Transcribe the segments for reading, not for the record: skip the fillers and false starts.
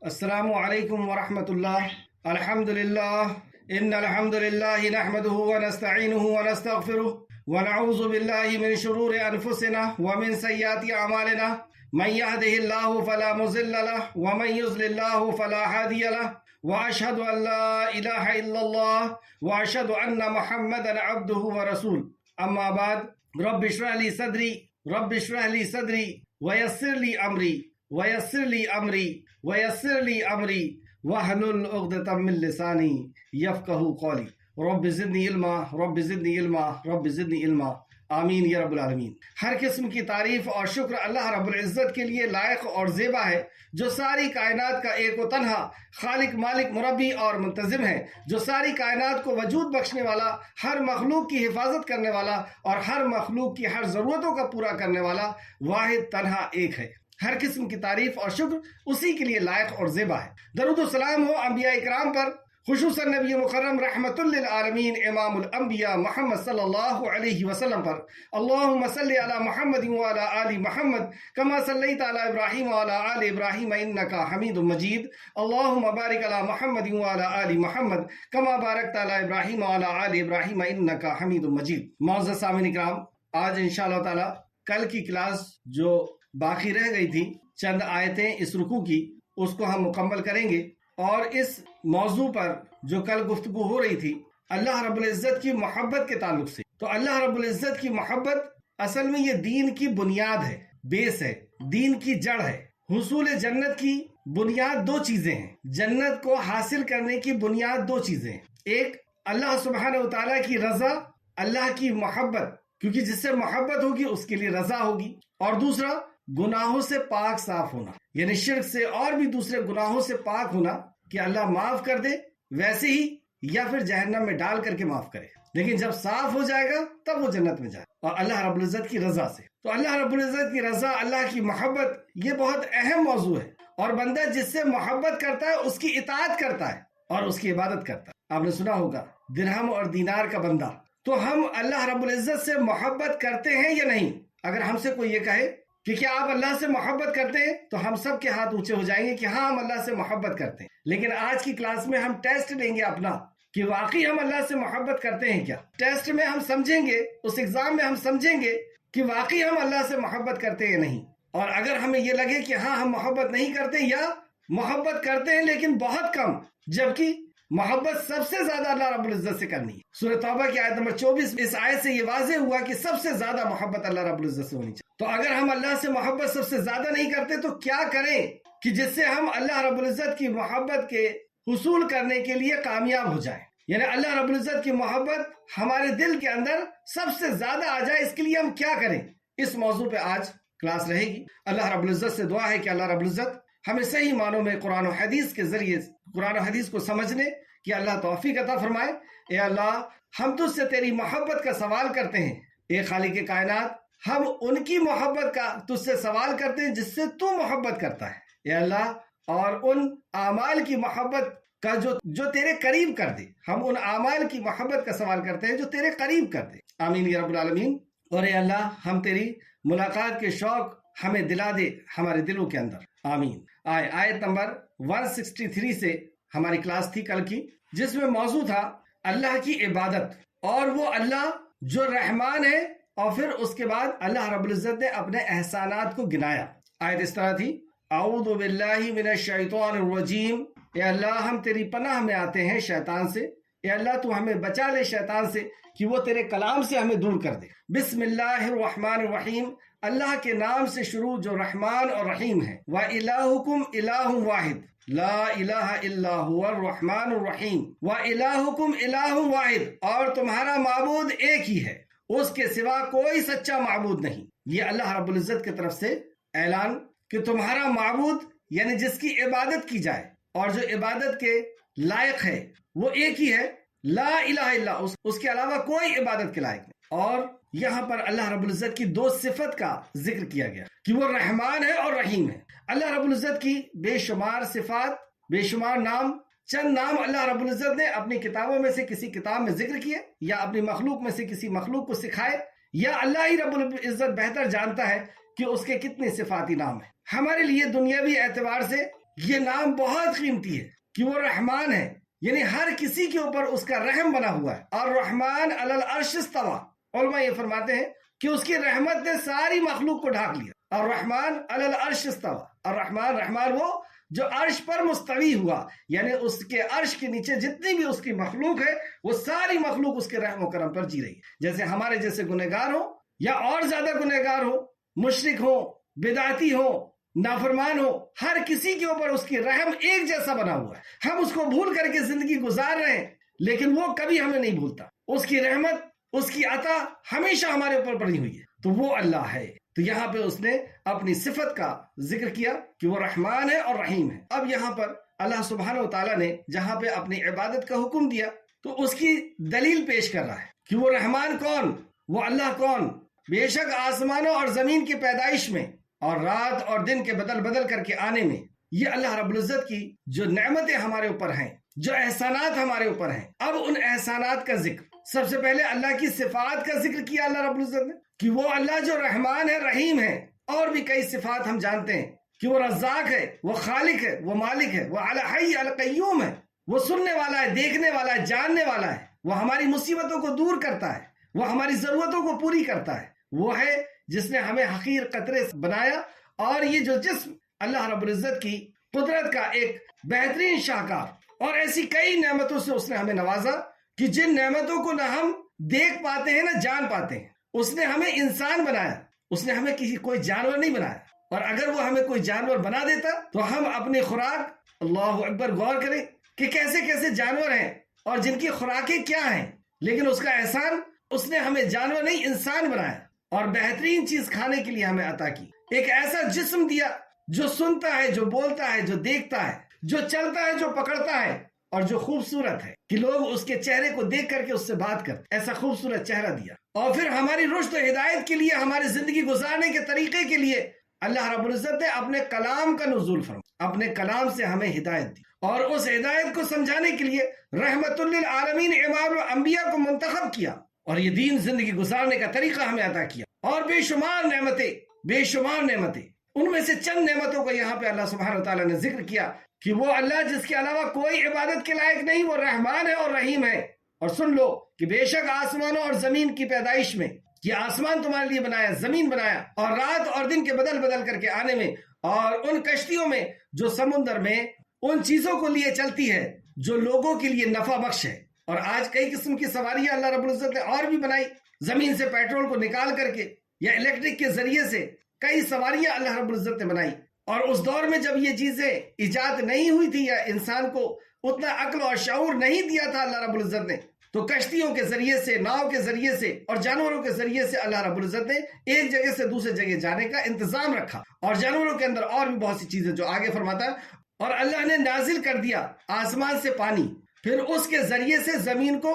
السلام علیکم ورحمۃ اللہ۔ الحمد للہ ان الحمد للہ نحمده ونستعینه ونستغفره ونعوذ باللہ من شرور انفسنا ومن سیئات اعمالنا من يهده الله فلا مضل له ومن يضلل الله فلا هادي له واشهد ان لا اله الا الله واشهد ان محمدا عبده ورسوله اما بعد رب اشرح لي صدري ويسر لي امري ويسر لي امري واحلل عقدة من لساني يفقهوا قولي رب زدني علما آمین یا رب العالمین۔ ہر قسم کی تعریف اور شکر اللہ رب العزت کے لیے لائق اور زیبا ہے، جو ساری کائنات کا ایک و تنہا خالق، مالک، مربی اور منتظم ہے، جو ساری کائنات کو وجود بخشنے والا، ہر مخلوق کی حفاظت کرنے والا اور ہر مخلوق کی ہر ضرورتوں کا پورا کرنے والا واحد تنہا ایک ہے۔ ہر قسم کی تعریف اور شکر اسی کے لیے لائق اور زیبا ہے۔ درود و سلام ہو انبیاء اکرام پر، خصوصاً نبی مکرم رحمت للعالمین امام الانبیاء محمد صلی اللہ علیہ وسلم پر۔ اللہم صلی علی محمد وعلی آل محمد کما صلیت علی ابراہیم وعلی آل ابراہیم انکا حمید مجید۔ اللہم بارک علی محمد وعلی آل محمد کما بارکت علی ابراہیم وعلی آل ابراہیم انکا حمید مجید۔ معزز سامعین اکرام، آج انشاءاللہ تعالی کل کی کلاس جو باقی رہ گئی تھی، چند آیتیں اس رکوع کی، اس کو ہم مکمل کریں گے، اور اس موضوع پر جو کل گفتگو ہو رہی تھی اللہ رب العزت کی محبت کے تعلق سے، تو اللہ رب العزت کی محبت اصل میں یہ دین کی بنیاد ہے، بیس ہے، دین کی جڑ ہے۔ حصول جنت کی بنیاد دو چیزیں ہیں، جنت کو حاصل کرنے کی بنیاد دو چیزیں ہیں، ایک اللہ سبحانہ وتعالیٰ کی رضا، اللہ کی محبت، کیونکہ جس سے محبت ہوگی اس کے لیے رضا ہوگی، اور دوسرا گناہوں سے پاک صاف ہونا، یعنی شرک سے اور بھی دوسرے گناہوں سے پاک ہونا، کہ اللہ معاف کر دے ویسے ہی یا پھر جہنم میں ڈال کر کے معاف کرے، لیکن جب صاف ہو جائے گا تب وہ جنت میں جائے، اور اللہ رب العزت کی رضا سے۔ تو اللہ رب العزت کی رضا، اللہ کی محبت، یہ بہت اہم موضوع ہے، اور بندہ جس سے محبت کرتا ہے اس کی اطاعت کرتا ہے اور اس کی عبادت کرتا ہے۔ آپ نے سنا ہوگا درہم اور دینار کا بندہ۔ تو ہم اللہ رب العزت سے محبت کرتے ہیں یا نہیں؟ اگر ہم سے کوئی یہ کہے کہ کیا آپ اللہ سے محبت کرتے ہیں، تو ہم سب کے ہاتھ اونچے ہو جائیں گے کہ ہاں ہم اللہ سے محبت کرتے ہیں۔ لیکن آج کی کلاس میں ہم ٹیسٹ لیں گے اپنا کہ واقعی ہم اللہ سے محبت کرتے ہیں کیا۔ ٹیسٹ میں ہم سمجھیں گے، اس ایگزام میں ہم سمجھیں گے کہ واقعی ہم اللہ سے محبت کرتے ہیں یا نہیں۔ اور اگر ہمیں یہ لگے کہ ہاں ہم محبت نہیں کرتے یا محبت کرتے ہیں لیکن بہت کم، جبکہ محبت سب سے زیادہ اللہ رب العزت سے کرنی ہے۔ سورہ توبہ کی آیت نمبر 24، اس آیت سے یہ واضح ہوا کہ سب سے زیادہ محبت اللہ رب العزت سے ہونی چاہیے۔ تو اگر ہم اللہ سے محبت سب سے زیادہ نہیں کرتے تو کیا کریں کہ جس سے ہم اللہ رب العزت کی محبت کے حصول کرنے کے لیے کامیاب ہو جائیں، یعنی اللہ رب العزت کی محبت ہمارے دل کے اندر سب سے زیادہ آ جائے۔ اس کے لیے ہم کیا کریں، اس موضوع پہ آج کلاس رہے گی۔ اللہ رب العزت سے دعا ہے کہ اللہ رب العزت ہمیں صحیح معنوں میں قرآن و حدیث کے ذریعے قرآن و حدیث کو سمجھنے کہ اللہ توفیق عطا فرمائے۔ اے اللہ، ہم تجھ سے تیری محبت کا سوال کرتے ہیں، اے خالق کائنات، ہم ان کی محبت کا تجھ سے سوال کرتے ہیں جس سے تو محبت کرتا ہے، اے اللہ، اور ان اعمال کی محبت کا جو تیرے قریب کر دے۔ ہم ان اعمال کی محبت کا سوال کرتے ہیں جو تیرے قریب کر دے، آمین یا رب العالمین۔ اور اے اللہ، ہم تیری ملاقات کے شوق ہمیں دلا دے ہمارے دلوں کے اندر، آمین۔ آیت نمبر 163 سے ہماری کلاس تھی کل کی، جس میں موضوع تھا اللہ کی عبادت، اور وہ اللہ جو رحمان ہے، اور پھر اس کے بعد اللہ رب العزت نے اپنے احسانات کو گنایا۔ آیت اس طرح تھی، اعوذ باللہ من الشیطان الرجیم، اے اللہ ہم تیری پناہ میں آتے ہیں شیطان سے، اے اللہ تو ہمیں بچا لے شیطان سے کہ وہ تیرے کلام سے ہمیں دور کر دے۔ بسم اللہ الرحمن الرحیم، اللہ کے نام سے شروع جو رحمان اور رحیم ہے۔ وَإِلَٰهُكُمْ إِلَٰهٌ وَاحِدٌ لا الہ الا هو الرحمن الرحیم، وَإِلَٰهُكُمْ إِلَٰهٌ وَاحِدٌ، اور تمہارا معبود ایک ہی ہے، اس کے سوا کوئی سچا معبود نہیں۔ یہ اللہ رب العزت کی طرف سے اعلان کہ تمہارا معبود یعنی جس کی عبادت کی جائے اور جو عبادت کے لائق ہے وہ ایک ہی ہے، لا الہ الا، اس کے علاوہ کوئی عبادت کے لائق نہیں۔ اور یہاں پر اللہ رب العزت کی دو صفت کا ذکر کیا گیا کہ وہ رحمان ہے اور رحیم ہے۔ اللہ رب العزت کی بے شمار صفات، بے شمار نام، چند نام اللہ رب العزت نے اپنی کتابوں میں سے کسی کتاب میں ذکر کیے، یا اپنی مخلوق میں سے کسی مخلوق کو سکھائے، یا اللہ ہی رب العزت بہتر جانتا ہے کہ اس کے کتنے صفاتی نام ہیں۔ ہمارے لیے دنیاوی اعتبار سے یہ نام بہت قیمتی ہے کہ وہ رحمان ہے، یعنی ہر کسی کے اوپر اس کا رحم بنا ہوا ہے. اور رحمان علی العرش استوى، علماء یہ فرماتے ہیں کہ اس کی رحمت نے ساری مخلوق کو ڈھانک لیا. اور رحمان علی العرش استوى، اور رحمان وہ جو عرش پر مستوی ہوا، یعنی اس کے عرش کے نیچے جتنی بھی اس کی مخلوق ہے وہ ساری مخلوق اس کے رحم و کرم پر جی رہی ہے. جیسے ہمارے جیسے گنہگار ہو یا اور زیادہ گنہگار ہو، مشرک ہو، بدعتی ہو، نافرمان ہو، ہر کسی کے اوپر اس کی رحم ایک جیسا بنا ہوا ہے. ہم اس کو بھول کر کے زندگی گزار رہے ہیں، لیکن وہ کبھی ہمیں نہیں بھولتا. اس کی رحمت، اس کی عطا ہمیشہ ہمارے اوپر پڑی ہوئی ہے. تو وہ اللہ ہے. تو یہاں پہ اس نے اپنی صفت کا ذکر کیا کہ وہ رحمان ہے اور رحیم ہے. اب یہاں پر اللہ سبحانہ و تعالیٰ نے جہاں پہ اپنی عبادت کا حکم دیا تو اس کی دلیل پیش کر رہا ہے کہ وہ رحمان کون، وہ اللہ کون. بے شک آسمانوں اور زمین کی پیدائش میں اور رات اور دن کے بدل بدل کر کے آنے میں یہ اللہ رب العزت کی جو نعمتیں ہمارے اوپر ہیں، جو احسانات ہمارے اوپر ہیں. اب ان احسانات کا ذکر، سب سے پہلے اللہ کی صفات کا ذکر کیا اللہ رب العزت نے کہ وہ اللہ جو رحمان ہے، رحیم ہے. اور بھی کئی صفات ہم جانتے ہیں کہ وہ رزاق ہے، وہ خالق ہے، وہ مالک ہے، وہ الحی القیوم ہے، وہ سننے والا ہے، دیکھنے والا ہے، جاننے والا ہے، وہ ہماری مصیبتوں کو دور کرتا ہے، وہ ہماری ضرورتوں کو پوری کرتا ہے. وہ ہے جس نے ہمیں حقیر قطرے سے بنایا. اور یہ جو جسم اللہ رب العزت کی قدرت کا ایک بہترین شاہکار، اور ایسی کئی نعمتوں سے اس نے ہمیں نوازا کہ جن نعمتوں کو نہ ہم دیکھ پاتے ہیں نہ جان پاتے ہیں. اس نے ہمیں انسان بنایا، اس نے ہمیں کوئی جانور نہیں بنایا. اور اگر وہ ہمیں کوئی جانور بنا دیتا تو ہم اپنی خوراک، اللہ اکبر، غور کریں کہ کیسے کیسے جانور ہیں اور جن کی خوراکیں کیا ہیں. لیکن اس کا احسان، اس نے ہمیں جانور نہیں انسان بنایا اور بہترین چیز کھانے کے لیے ہمیں عطا کی. ایک ایسا جسم دیا جو سنتا ہے، جو بولتا ہے، جو دیکھتا ہے، جو چلتا ہے، جو پکڑتا ہے، اور جو خوبصورت ہے کہ لوگ اس کے چہرے کو دیکھ کر کے اس سے بات کرتے. ایسا خوبصورت چہرہ دیا. اور پھر ہماری رشد و ہدایت کے لیے، ہماری زندگی گزارنے کے طریقے کے لیے اللہ رب العزت نے اپنے کلام کا نزول فرمایا، اپنے کلام سے ہمیں ہدایت دی. اور اس ہدایت کو سمجھانے کے لیے رحمت للعالمین امام الانبیاء کو منتخب کیا اور یہ دین زندگی گزارنے کا طریقہ ہمیں عطا کیا. اور بے شمار نعمتیں، بے شمار نعمتیں. ان میں سے چند نعمتوں کا یہاں پہ اللہ سبحانہ وتعالیٰ نے ذکر کیا کہ وہ اللہ جس کے علاوہ کوئی عبادت کے لائق نہیں، وہ رحمان ہے اور رحیم ہے. اور سن لو کہ بے شک آسمانوں اور زمین کی پیدائش میں، یہ آسمان تمہارے لیے بنایا، زمین بنایا، اور رات اور دن کے بدل بدل کر کے آنے میں، اور ان کشتیوں میں جو سمندر میں ان چیزوں کو لیے چلتی ہے جو لوگوں کے لیے نفع بخش ہے. اور آج کئی قسم کی سواریاں اللہ رب العزت نے اور بھی بنائی، زمین سے پیٹرول کو نکال کر کے یا الیکٹرک کے ذریعے سے کئی سواریاں اللہ رب العزت نے بنائی. اور اس دور میں جب یہ چیزیں ایجاد نہیں ہوئی تھی یا انسان کو اتنا عقل اور شعور نہیں دیا تھا اللہ رب العزت نے، تو کشتیوں کے ذریعے سے، ناؤ کے ذریعے سے اور جانوروں کے ذریعے سے اللہ رب العزت نے ایک جگہ سے دوسرے جگہ جانے کا انتظام رکھا. اور جانوروں کے اندر اور بھی بہت سی چیزیں جو آگے فرماتا ہے. اور اللہ نے نازل کر دیا آسمان سے پانی، پھر اس کے ذریعے سے زمین کو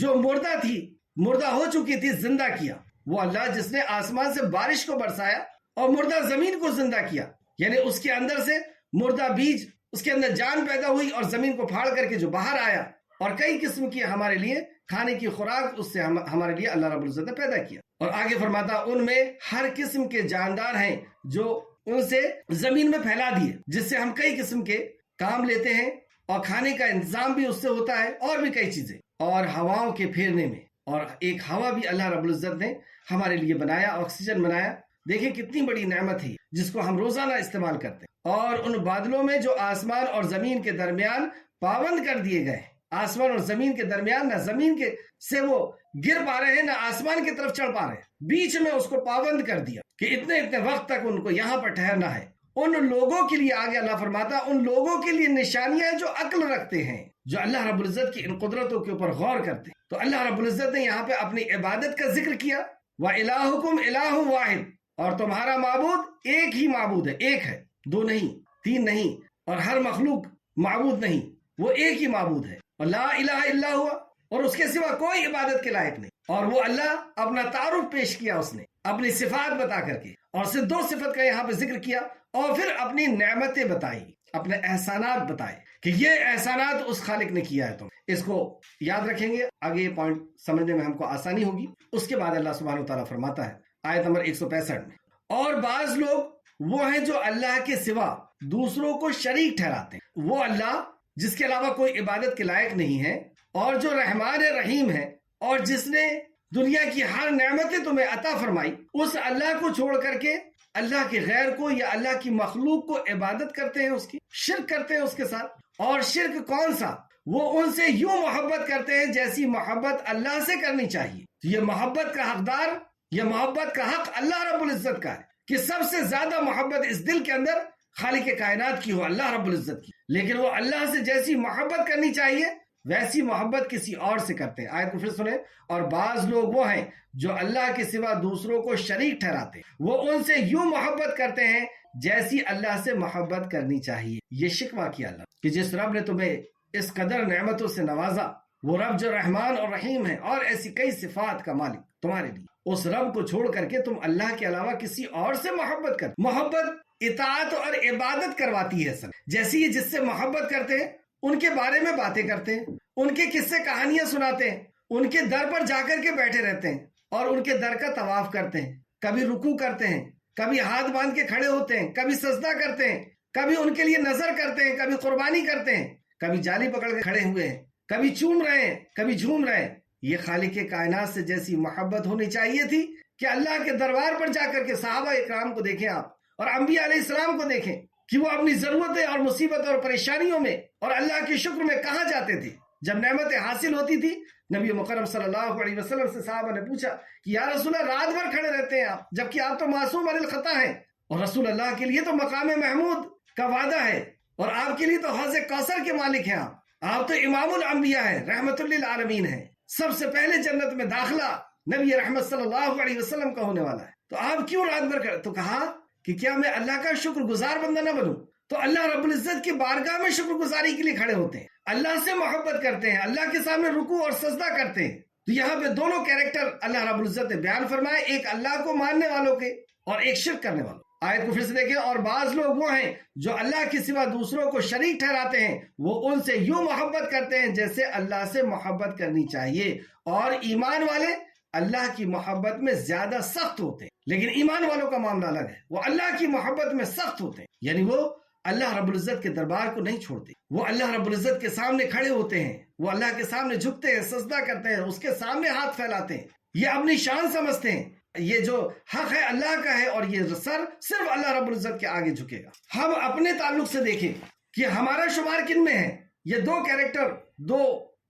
جو مردہ تھی، مردہ ہو چکی تھی، زندہ کیا. وہ اللہ جس نے آسمان سے بارش کو برسایا اور مردہ زمین کو زندہ کیا، یعنی اس کے اندر سے مردہ بیج، اس کے اندر جان پیدا ہوئی اور زمین کو پھاڑ کر کے جو باہر آیا، اور کئی قسم کی ہمارے لیے کھانے کی خوراک اس سے ہمارے لیے اللہ رب العزت نے پیدا کیا. اور آگے فرماتا ان میں ہر قسم کے جاندار ہیں جو ان سے زمین میں پھیلا دیے، جس سے ہم کئی قسم کے کام لیتے ہیں اور کھانے کا انتظام بھی اس سے ہوتا ہے، اور بھی کئی چیزیں. اور ہواؤں کے پھیرنے میں، اور ایک ہوا بھی اللہ رب العزت نے ہمارے لیے بنایا، آکسیجن بنایا. دیکھیں کتنی بڑی نعمت ہے جس کو ہم روزانہ استعمال کرتے ہیں. اور ان بادلوں میں جو آسمان اور زمین کے درمیان پابند کر دیے گئے، آسمان اور زمین کے درمیان نہ زمین کے سے وہ گر پا رہے ہیں نہ آسمان کی طرف چڑھ پا رہے ہیں، بیچ میں اس کو پابند کر دیا کہ اتنے وقت تک ان کو یہاں پر ٹھہرنا ہے. ان لوگوں کے لیے آگے اللہ فرماتا ان لوگوں کے لیے نشانیاں جو عقل رکھتے ہیں، جو اللہ رب العزت کی ان قدرتوں کے اوپر غور کرتے ہیں. تو اللہ رب العزت نے یہاں پہ اپنی عبادت کا ذکر کیا. وَإِلَٰهُكُمْ إِلَٰهٌ وَاحِدٌ، اور تمہارا معبود ایک ہی معبود ہے، ایک ہے، دو نہیں، تین نہیں، اور ہر مخلوق معبود نہیں، وہ ایک ہی معبود ہے. اور لا الہ الا ہوا، اور اس کے سوا کوئی عبادت کے لائق نہیں. اور وہ اللہ اپنا تعارف پیش کیا اس نے اپنی صفات بتا کر کے، اور صرف دو صفت کا یہاں پہ ذکر کیا، اور پھر اپنی نعمتیں بتائی، اپنے احسانات بتائے کہ یہ احسانات اس خالق نے کیا ہے. تم اس کو یاد رکھیں گے، آگے یہ پوائنٹ سمجھنے میں ہم کو آسانی ہوگی. اس کے بعد اللہ سبحانہ وتعالیٰ فرماتا ہے آیت نمبر 165 میں، اور بعض لوگ وہ ہیں جو اللہ کے سوا دوسروں کو شریک ٹھہراتے ہیں۔ وہ اللہ جس کے علاوہ کوئی عبادت کے لائق نہیں ہے، اور جو رحمان رحیم ہے، اور جس نے دنیا کی ہر نعمتیں تمہیں عطا فرمائی، اس اللہ کو چھوڑ کر کے اللہ کے غیر کو یا اللہ کی مخلوق کو عبادت کرتے ہیں، اس کی شرک کرتے ہیں اس کے ساتھ۔ اور شرک کون سا؟ وہ ان سے یوں محبت کرتے ہیں جیسی محبت اللہ سے کرنی چاہیے۔ یہ محبت کا حقدار، یہ محبت کا حق اللہ رب العزت کا ہے کہ سب سے زیادہ محبت اس دل کے اندر خالق کائنات کی ہو، اللہ رب العزت کی۔ لیکن وہ اللہ سے جیسی محبت کرنی چاہیے ویسی محبت کسی اور سے کرتے ہیں۔ آیت کو پھر سنیں، اور بعض لوگ وہ ہیں جو اللہ کے سوا دوسروں کو شریک ٹھہراتے ہیں، وہ ان سے یوں محبت کرتے ہیں جیسی اللہ سے محبت کرنی چاہیے۔ یہ شکوہ کیا اللہ کہ جس رب نے تمہیں اس قدر نعمتوں سے نوازا، وہ رب جو رحمان اور رحیم ہے اور ایسی کئی صفات کا مالک تمہارے لیے، اس رب کو چھوڑ کر کے تم اللہ کے علاوہ کسی اور سے محبت کرتے۔ محبت اطاعت اور عبادت کرواتی ہے سر، جیسی یہ جس سے محبت کرتے ہیں ان کے بارے میں باتیں کرتے ہیں، ان کے قصے کہانیاں سناتے ہیں، ان کے در پر جا کر کے بیٹھے رہتے ہیں اور ان کے در کا طواف کرتے ہیں، کبھی رکوع کرتے ہیں، کبھی ہاتھ باندھ کے کھڑے ہوتے ہیں، کبھی سجدہ کرتے ہیں، کبھی ان کے لیے نظر کرتے ہیں، کبھی قربانی کرتے ہیں، کبھی جالی پکڑ کے کھڑے ہوئے ہیں، کبھی چوم رہے ہیں، کبھی جھوم رہے ہیں۔ یہ خالق کائنات سے جیسی محبت ہونی چاہیے تھی کہ اللہ کے دربار پر جا کر کے صحابہ اکرام کو دیکھیں آپ، اور انبیاء علیہ السلام کو دیکھیں کہ وہ اپنی ضرورتیں اور مصیبت اور پریشانیوں میں اور اللہ کے شکر میں کہاں جاتے تھے۔ جب نعمتیں حاصل ہوتی تھی، نبی مکرم صلی اللہ علیہ وسلم سے صحابہ نے پوچھا کہ یا رسول اللہ رات بھر کھڑے رہتے ہیں آپ، جبکہ آپ تو معصوم عن الخطا ہیں، اور رسول اللہ کے لیے تو مقام محمود کا وعدہ ہے، اور آپ کے لیے تو حوض کوثر کے مالک ہیں، آپ تو امام الانبیاء ہیں، رحمت للعالمین ہیں، سب سے پہلے جنت میں داخلہ نبی رحمت صلی اللہ علیہ وسلم کا ہونے والا ہے، تو آپ کیوں رات بھر کھڑے؟ تو کہا کہ کیا میں اللہ کا شکر گزار بندہ نہ بنوں؟ تو اللہ رب العزت کی بارگاہ میں شکر گزاری کے لیے کھڑے ہوتے ہیں، اللہ سے محبت کرتے ہیں، اللہ کے سامنے رکوع اور سجدہ کرتے ہیں۔ تو یہاں پہ دونوں کیریکٹر اللہ رب العزت نے بیان فرمائے، ایک اللہ کو ماننے والوں کے اور ایک شرک کرنے والوں۔ آیت کو پھر سے دیکھیں، اور بعض لوگ وہ ہیں جو اللہ کے سوا دوسروں کو شریک ٹھہراتے ہیں، وہ ان سے یوں محبت کرتے ہیں جیسے اللہ سے محبت کرنی چاہیے، اور ایمان والے اللہ کی محبت میں زیادہ سخت ہوتے ہیں۔ لیکن ایمان والوں کا معاملہ الگ ہے، وہ اللہ کی محبت میں سخت ہوتے ہیں، یعنی وہ اللہ رب العزت کے دربار کو نہیں چھوڑتے، وہ اللہ رب العزت کے سامنے کھڑے ہوتے ہیں، وہ اللہ کے سامنے جھکتے ہیں، سجدہ کرتے ہیں، اس کے سامنے ہاتھ پھیلاتے ہیں، یہ اپنی شان سمجھتے ہیں، یہ جو حق ہے اللہ کا ہے، اور یہ سر صرف اللہ رب العزت کے آگے جھکے گا۔ ہم اپنے تعلق سے دیکھیں کہ ہمارا شمار کن میں ہے۔ یہ دو کیریکٹر، دو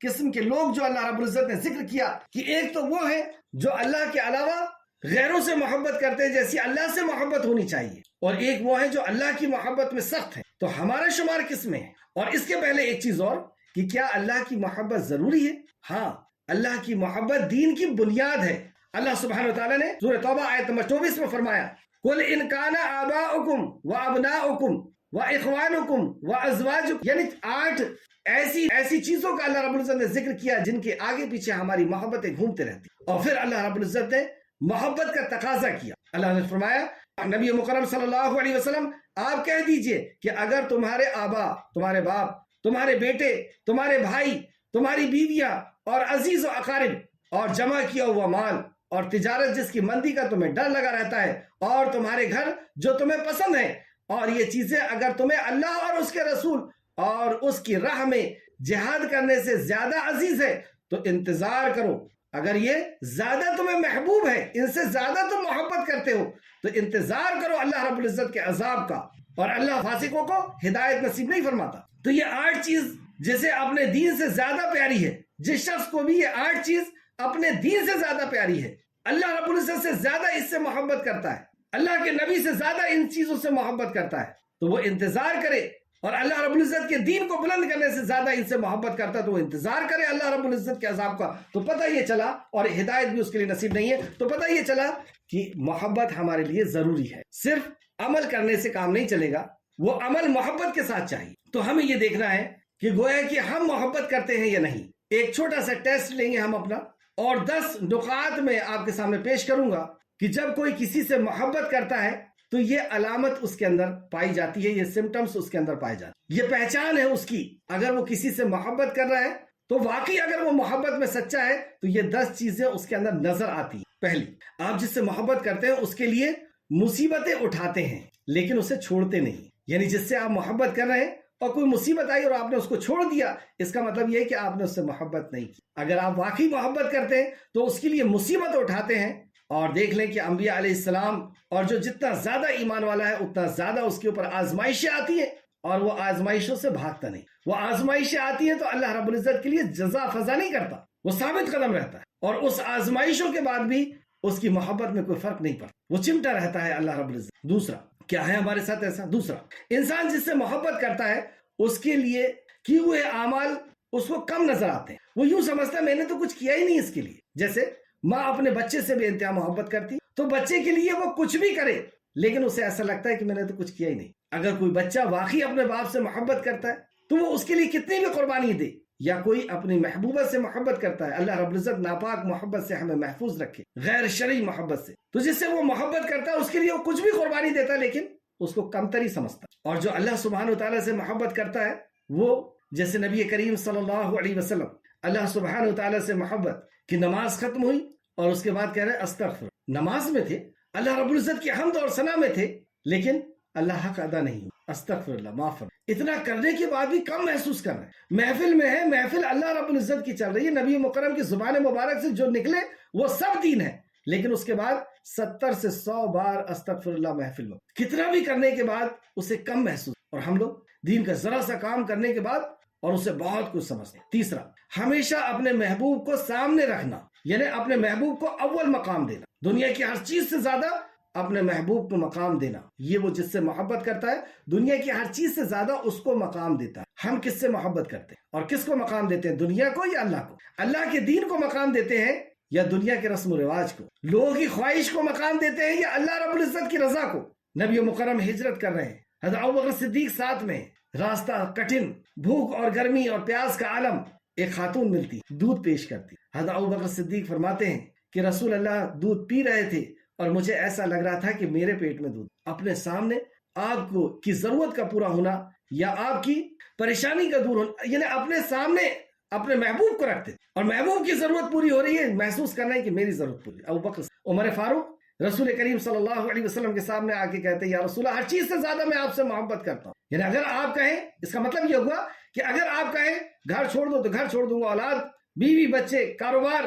قسم کے لوگ جو اللہ رب العزت نے ذکر کیا، کہ ایک تو وہ ہے جو اللہ کے علاوہ غیروں سے محبت کرتے ہیں جیسی اللہ سے محبت ہونی چاہیے، اور ایک وہ ہے جو اللہ کی محبت میں سخت ہے۔ تو ہمارا شمار کس میں ہے؟ اور اس کے پہلے ایک چیز اور، کہ کیا اللہ کی محبت ضروری ہے؟ ہاں، اللہ کی محبت دین کی بنیاد ہے۔ اللہ سبحانہ وتعالی نے سورہ توبہ آیت نمبر 24 میں فرمایا، قُلْ إِنْ كَانَ آبَاؤُكُمْ وَأَبْنَاؤُكُمْ وَإِخْوَانُكُمْ وَأَزْوَاجُكُمْ، یعنی 8 ایسی چیزوں کا اللہ رب العزت نے ذکر کیا جن کے آگے پیچھے ہماری محبتیں گھومتے رہتی، اور پھر اللہ رب العزت نے محبت کا تقاضا کیا۔ اللہ نے فرمایا، نبی مکرم صلی اللہ علیہ وسلم آپ کہہ دیجئے کہ اگر تمہارے آبا، تمہارے باپ، تمہارے بیٹے، تمہارے بھائی، تمہاری بیویاں اور عزیز و اقارب، اور جمع کیا ہوا مال، اور تجارت جس کی مندی کا تمہیں ڈر لگا رہتا ہے، اور تمہارے گھر جو تمہیں پسند ہے، اور یہ چیزیں اگر تمہیں اللہ اور اس کے رسول اور اس کی راہ میں جہاد کرنے سے زیادہ عزیز ہے تو انتظار کرو۔ اگر یہ زیادہ تمہیں محبوب ہے، ان سے زیادہ تم محبت کرتے ہو، تو انتظار کرو اللہ رب العزت کے عذاب کا، اور اللہ فاسقوں کو ہدایت نصیب نہیں فرماتا۔ تو یہ 8 چیز جسے اپنے دین سے زیادہ پیاری ہے، جس شخص کو بھی یہ 8 چیز اپنے دین سے زیادہ پیاری ہے، اللہ رب العزت سے زیادہ اس سے محبت کرتا ہے، اللہ کے نبی سے زیادہ ان چیزوں سے محبت کرتا ہے، تو وہ انتظار کرے۔ اور اللہ رب العزت کے دین کو بلند کرنے سے زیادہ ان سے محبت کرتا ہے، تو وہ انتظار کرے اللہ رب العزت کے عذاب کا۔ تو پتہ یہ چلا، اور ہدایت بھی اس کے لیے نصیب نہیں ہے، تو پتہ یہ چلا کہ محبت ہمارے لیے ضروری ہے۔ صرف عمل کرنے سے کام نہیں چلے گا، وہ عمل محبت کے ساتھ چاہیے۔ تو ہمیں یہ دیکھنا ہے کہ گویا کہ ہم محبت کرتے ہیں یا نہیں۔ ایک چھوٹا سا ٹیسٹ لیں گے ہم اپنا، اور 10 نکات میں آپ کے سامنے پیش کروں گا کہ جب کوئی کسی سے محبت کرتا ہے تو یہ علامت اس کے اندر پائی جاتی ہے، یہ سمٹمز اس کے اندر پائے جاتے ہیں، یہ پہچان ہے اس کی۔ اگر وہ کسی سے محبت کر رہا ہے تو واقعی اگر وہ محبت میں سچا ہے تو یہ 10 چیزیں اس کے اندر نظر آتی ہیں۔ پہلی، آپ جس سے محبت کرتے ہیں اس کے لیے مصیبتیں اٹھاتے ہیں لیکن اسے چھوڑتے نہیں، یعنی جس سے آپ محبت کر رہے ہیں اور کوئی مصیبت آئی اور آپ نے اس کو چھوڑ دیا، اس کا مطلب یہ ہے کہ آپ نے اس سے محبت نہیں کی۔ اگر آپ واقعی محبت کرتے ہیں تو اس کے لیے مصیبت اٹھاتے ہیں، اور دیکھ لیں کہ انبیاء علیہ السلام اور جو جتنا زیادہ ایمان والا ہے اتنا زیادہ اس کے اوپر آزمائشیں آتی ہیں اور وہ آزمائشوں سے بھاگتا نہیں۔ وہ آزمائشیں آتی ہیں تو اللہ رب العزت کے لیے جزا فضا نہیں کرتا، وہ ثابت قدم رہتا ہے، اور اس آزمائشوں کے بعد بھی اس کی محبت میں کوئی فرق نہیں پڑتا، وہ چمٹا رہتا ہے اللہ رب العزت۔ دوسرا کیا ہے ہمارے ساتھ ایسا؟ دوسرا، انسان جس سے محبت کرتا ہے اس کے لیے کیے ہوئے اعمال اس کو کم نظر آتے ہیں، وہ یوں سمجھتا ہے میں نے تو کچھ کیا ہی نہیں اس کے لیے۔ جیسے ماں اپنے بچے سے بے انتہا محبت کرتی تو بچے کے لیے وہ کچھ بھی کرے لیکن اسے ایسا لگتا ہے کہ میں نے تو کچھ کیا ہی نہیں۔ اگر کوئی بچہ واقعی اپنے باپ سے محبت کرتا ہے تو وہ اس کے لیے کتنی بھی قربانی دے، یا کوئی اپنی محبوبہ سے محبت کرتا ہے، اللہ رب العزت ناپاک محبت سے ہمیں محفوظ رکھے، غیر شرعی محبت سے، تو جس سے وہ محبت کرتا ہے اس کے لیے وہ کچھ بھی قربانی دیتا ہے لیکن اس کو کمتری سمجھتا ہے۔ اور جو اللہ سبحانہ وتعالی سے محبت کرتا ہے وہ جیسے نبی کریم صلی اللہ علیہ وسلم اللہ سبحانہ وتعالی سے محبت کی نماز ختم ہوئی اور اس کے بعد کہہ رہے استغفر، نماز میں تھے، اللہ رب العزت کی حمد اور ثنا میں تھے، لیکن اللہ حق ادا نہیں ہوا، استغفر اللہ، معاف فرما۔ اتنا کرنے کے بعد بھی کم محسوس کر رہے ہیں۔ محفل میں ہے، محفل اللہ رب العزت کی چل رہی ہے، نبی مکرم کی زبان مبارک سے جو نکلے وہ سب دین ہے، لیکن اس کے بعد 70 سے 100 بار استغفر اللہ محفل میں، کتنا بھی کرنے کے بعد اسے کم محسوس۔ اور ہم لوگ دین کا ذرا سا کام کرنے کے بعد اور اسے بہت کچھ سمجھتے ہیں۔ تیسرا، ہمیشہ اپنے محبوب کو سامنے رکھنا، یعنی اپنے محبوب کو اول مقام دینا، دنیا کی ہر چیز سے زیادہ اپنے محبوب کو مقام دینا۔ یہ وہ جس سے محبت کرتا ہے دنیا کی ہر چیز سے زیادہ اس کو مقام دیتا ہے۔ ہم کس سے محبت کرتے ہیں اور کس کو مقام دیتے ہیں؟ دنیا کو یا اللہ کو؟ اللہ کے دین کو مقام دیتے ہیں یا دنیا کے رسم و رواج کو؟ لوگوں کی خواہش کو مقام دیتے ہیں یا اللہ رب العزت کی رضا کو؟ نبی مکرم ہجرت کر رہے ہیں، حضرت ابوبکر صدیق ساتھ میں، راستہ کٹھن، بھوک اور گرمی اور پیاس کا عالم، ایک خاتون ملتی، دودھ پیش کرتی۔ حضرت ابوبکر صدیق فرماتے ہیں کہ رسول اللہ دودھ پی رہے تھے اور مجھے ایسا لگ رہا تھا کہ میرے پیٹ میں دودھ، اپنے سامنے آپ کو کی ضرورت کا پورا ہونا یا آپ کی پریشانی کا دور ہونا، یعنی اپنے سامنے اپنے محبوب کو رکھتے اور محبوب کی ضرورت پوری ہو رہی ہے، محسوس کرنا ہے کہ میری ضرورت پوری۔ ابوبکر، عمر فاروق رسول کریم صلی اللہ علیہ وسلم کے سامنے آ کے کہتے ہیں یا رسول اللہ ہر چیز سے زیادہ میں آپ سے محبت کرتا ہوں۔ یعنی اگر آپ کہیں، اس کا مطلب یہ ہوا کہ اگر آپ کہیں گھر چھوڑ دو تو گھر چھوڑ دوں گا، اولاد، بیوی، بچے، کاروبار،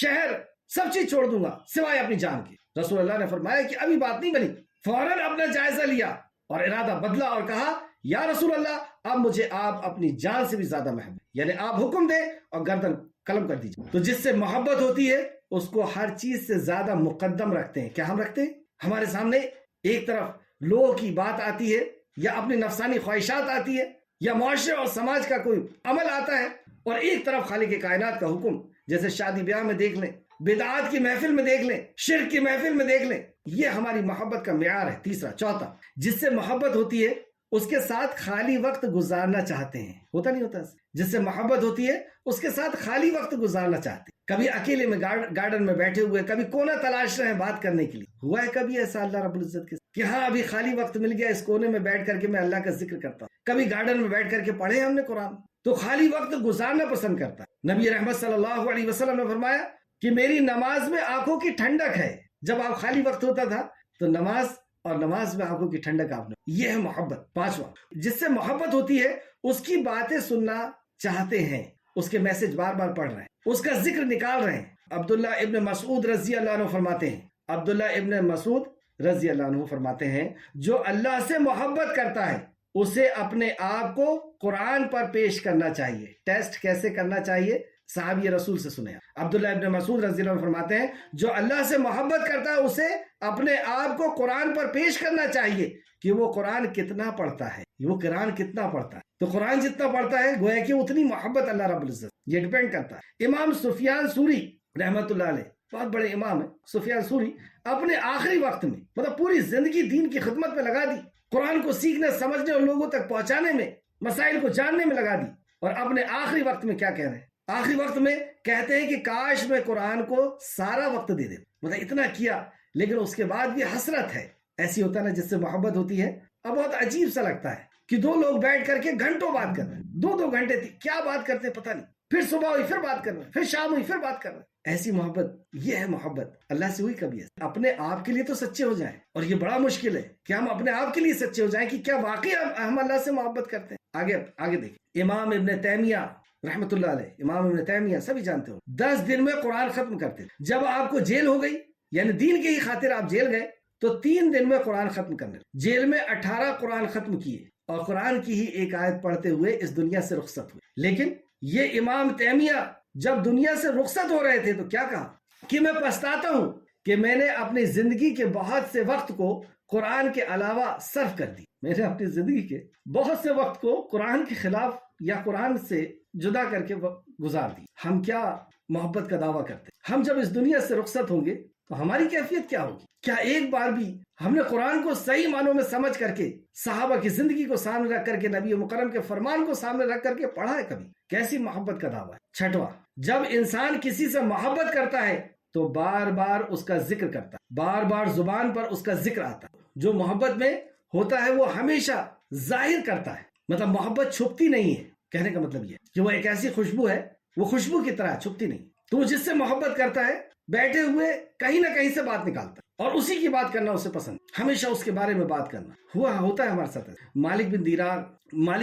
شہر، سب چیز چھوڑ دوں گا سوائے اپنی جان کی۔ رسول اللہ نے فرمایا کہ ابھی بات نہیں بنی، فوراً اپنا جائزہ لیا اور ارادہ بدلا اور کہا یا رسول اللہ اب مجھے آپ اپنی جان سے بھی زیادہ محبوب، یعنی آپ حکم دیں اور گردن قلم کر دیجیے۔ تو جس سے محبت ہوتی ہے اس کو ہر چیز سے زیادہ مقدم رکھتے ہیں۔ کیا ہم رکھتے ہیں؟ ہمارے سامنے ایک طرف لوگوں کی بات آتی ہے یا اپنی نفسانی خواہشات آتی ہے یا معاشرے اور سماج کا کوئی عمل آتا ہے، اور ایک طرف خالق کائنات کا حکم، جیسے شادی بیاہ میں دیکھ لیں، بدعات کی محفل میں دیکھ لیں، شرک کی محفل میں دیکھ لیں۔ یہ ہماری محبت کا معیار ہے۔ تیسرا، چوتھا، جس سے محبت ہوتی ہے اس کے ساتھ خالی وقت گزارنا چاہتے ہیں۔ ہوتا نہیں ہوتا؟ جس سے محبت ہوتی ہے اس کے ساتھ خالی وقت گزارنا چاہتے ہیں، کبھی اکیلے میں گارڈن میں بیٹھے ہوئے، کبھی کونا تلاش رہے ہیں بات کرنے کے لیے۔ ہوا ہے کبھی ایسا اللہ رب العزت کے کہ ہاں ابھی خالی وقت مل گیا، اس کونے میں بیٹھ کر کے میں اللہ کا ذکر کرتا ہوں؟ کبھی گارڈن میں بیٹھ کر کے پڑھے ہم نے قرآن؟ تو خالی وقت گزارنا پسند کرتا ہے۔ نبی رحمت صلی اللہ علیہ وسلم نے فرمایا کہ میری نماز میں آنکھوں کی ٹھنڈک ہے۔ جب آپ خالی وقت ہوتا تھا تو نماز، اور نماز میں آنکھوں کی ٹھنڈک آپ نے، یہ ہے محبت۔ پانچواں، جس سے محبت ہوتی ہے اس کی باتیں سننا چاہتے ہیں، اس کے میسج بار بار پڑھ رہے ہیں، اس کا ذکر نکال رہے ہیں۔ عبداللہ ابن مسعود رضی اللہ عنہ فرماتے ہیں، عبداللہ ابن مسعود رضی اللہ عنہ فرماتے ہیں جو اللہ سے محبت کرتا ہے اسے اپنے آپ کو قرآن پر پیش کرنا چاہیے۔ ٹیسٹ کیسے کرنا چاہیے؟ صحابی رسول سے سنے۔ عبداللہ ابن مسعود رضی اللہ عنہ فرماتے ہیں جو اللہ سے محبت کرتا ہے اسے اپنے آپ کو قرآن پر پیش کرنا چاہیے کہ وہ قرآن کتنا پڑھتا ہے، وہ قرآن کتنا پڑھتا ہے۔ تو قرآن جتنا پڑھتا ہے گویا کہ اتنی محبت اللہ رب العزت، یہ ڈیپینڈ کرتا ہے۔ امام سفیان ثوری رحمت اللہ علیہ، بہت بڑے امام ہیں سفیان ثوری، اپنے آخری وقت میں مطلب پوری زندگی دین کی خدمت میں لگا دی، قرآن کو سیکھنے، سمجھنے اور لوگوں تک پہنچانے میں، مسائل کو جاننے میں لگا دی۔ اور اپنے آخری وقت میں کیا کہہ رہے ہیں؟ آخری وقت میں کہتے ہیں کہ کاش میں قرآن کو سارا وقت دے دے، مطلب اتنا کیا، لیکن اس کے بعد بھی حسرت ہے۔ ایسی ہوتا ہے نا جس سے محبت ہوتی ہے۔ اب بہت عجیب سا لگتا ہے کہ دو لوگ بیٹھ کر کے گھنٹوں بات کر رہے ہیں، 2 گھنٹے کیا بات کرتے پتہ نہیں، پھر صبح ہوئی پھر بات کرنا، پھر شام ہوئی پھر بات کرنا. ایسی محبت، یہ ہے محبت. اللہ سے ہوئی کبھی ہے؟ اپنے آپ کے لیے تو سچے ہو جائیں، اور یہ بڑا مشکل ہے کہ ہم اپنے آپ کے لیے سچے ہو جائیں کہ کیا واقعی ہم اللہ سے محبت کرتے ہیں. آگے دیکھیں، امام ابن تیمیہ رحمت اللہ علیہ، امام ابن تیمیہ سبھی جانتے ہو، 10 دن میں قرآن ختم کرتے تھے. جب آپ کو جیل ہو گئی، یعنی دین کی ہی خاطر آپ جیل گئے، تو 3 دن میں قرآن ختم کرنے. جیل میں 18 قرآن ختم کیے، اور قرآن کی ہی ایک آیت پڑھتے ہوئے اس دنیا سے رخصت ہوئے. لیکن یہ امام تیمیہ جب دنیا سے رخصت ہو رہے تھے تو کیا کہا کہ میں پچھتاتا ہوں کہ میں نے اپنی زندگی کے بہت سے وقت کو قرآن کے علاوہ صرف کر دی. میں نے اپنی زندگی کے بہت سے وقت کو قرآن کے خلاف یا قرآن سے جدا کر کے گزار دی. ہم کیا محبت کا دعویٰ کرتے ہیں؟ ہم جب اس دنیا سے رخصت ہوں گے تو ہماری کیفیت کیا ہوگی؟ کیا ایک بار بھی ہم نے قرآن کو صحیح معنوں میں سمجھ کر کے، صحابہ کی زندگی کو سامنے رکھ کر کے، نبی مکرم کے فرمان کو سامنے رکھ کر کے پڑھا ہے کبھی؟ کیسی محبت کا دعویٰ ہے. 6واں، جب انسان کسی سے محبت کرتا ہے تو بار بار اس کا ذکر کرتا ہے، بار بار زبان پر اس کا ذکر آتا ہے. جو محبت میں ہوتا ہے وہ ہمیشہ ظاہر کرتا ہے، مطلب محبت چھپتی نہیں ہے. کہنے کا مطلب یہ کہ وہ ایک ایسی خوشبو ہے، وہ خوشبو کی طرح چھپتی نہیں. تو جس سے محبت کرتا ہے بیٹھے ہوئے کہیں نہ کہیں سے بات نکالتا ہے، اور اسی کی بات کرنا اسے پسند، ہمیشہ اس کے بارے میں بات کرنا ہوتا ہے ہمارے ساتھ. مالک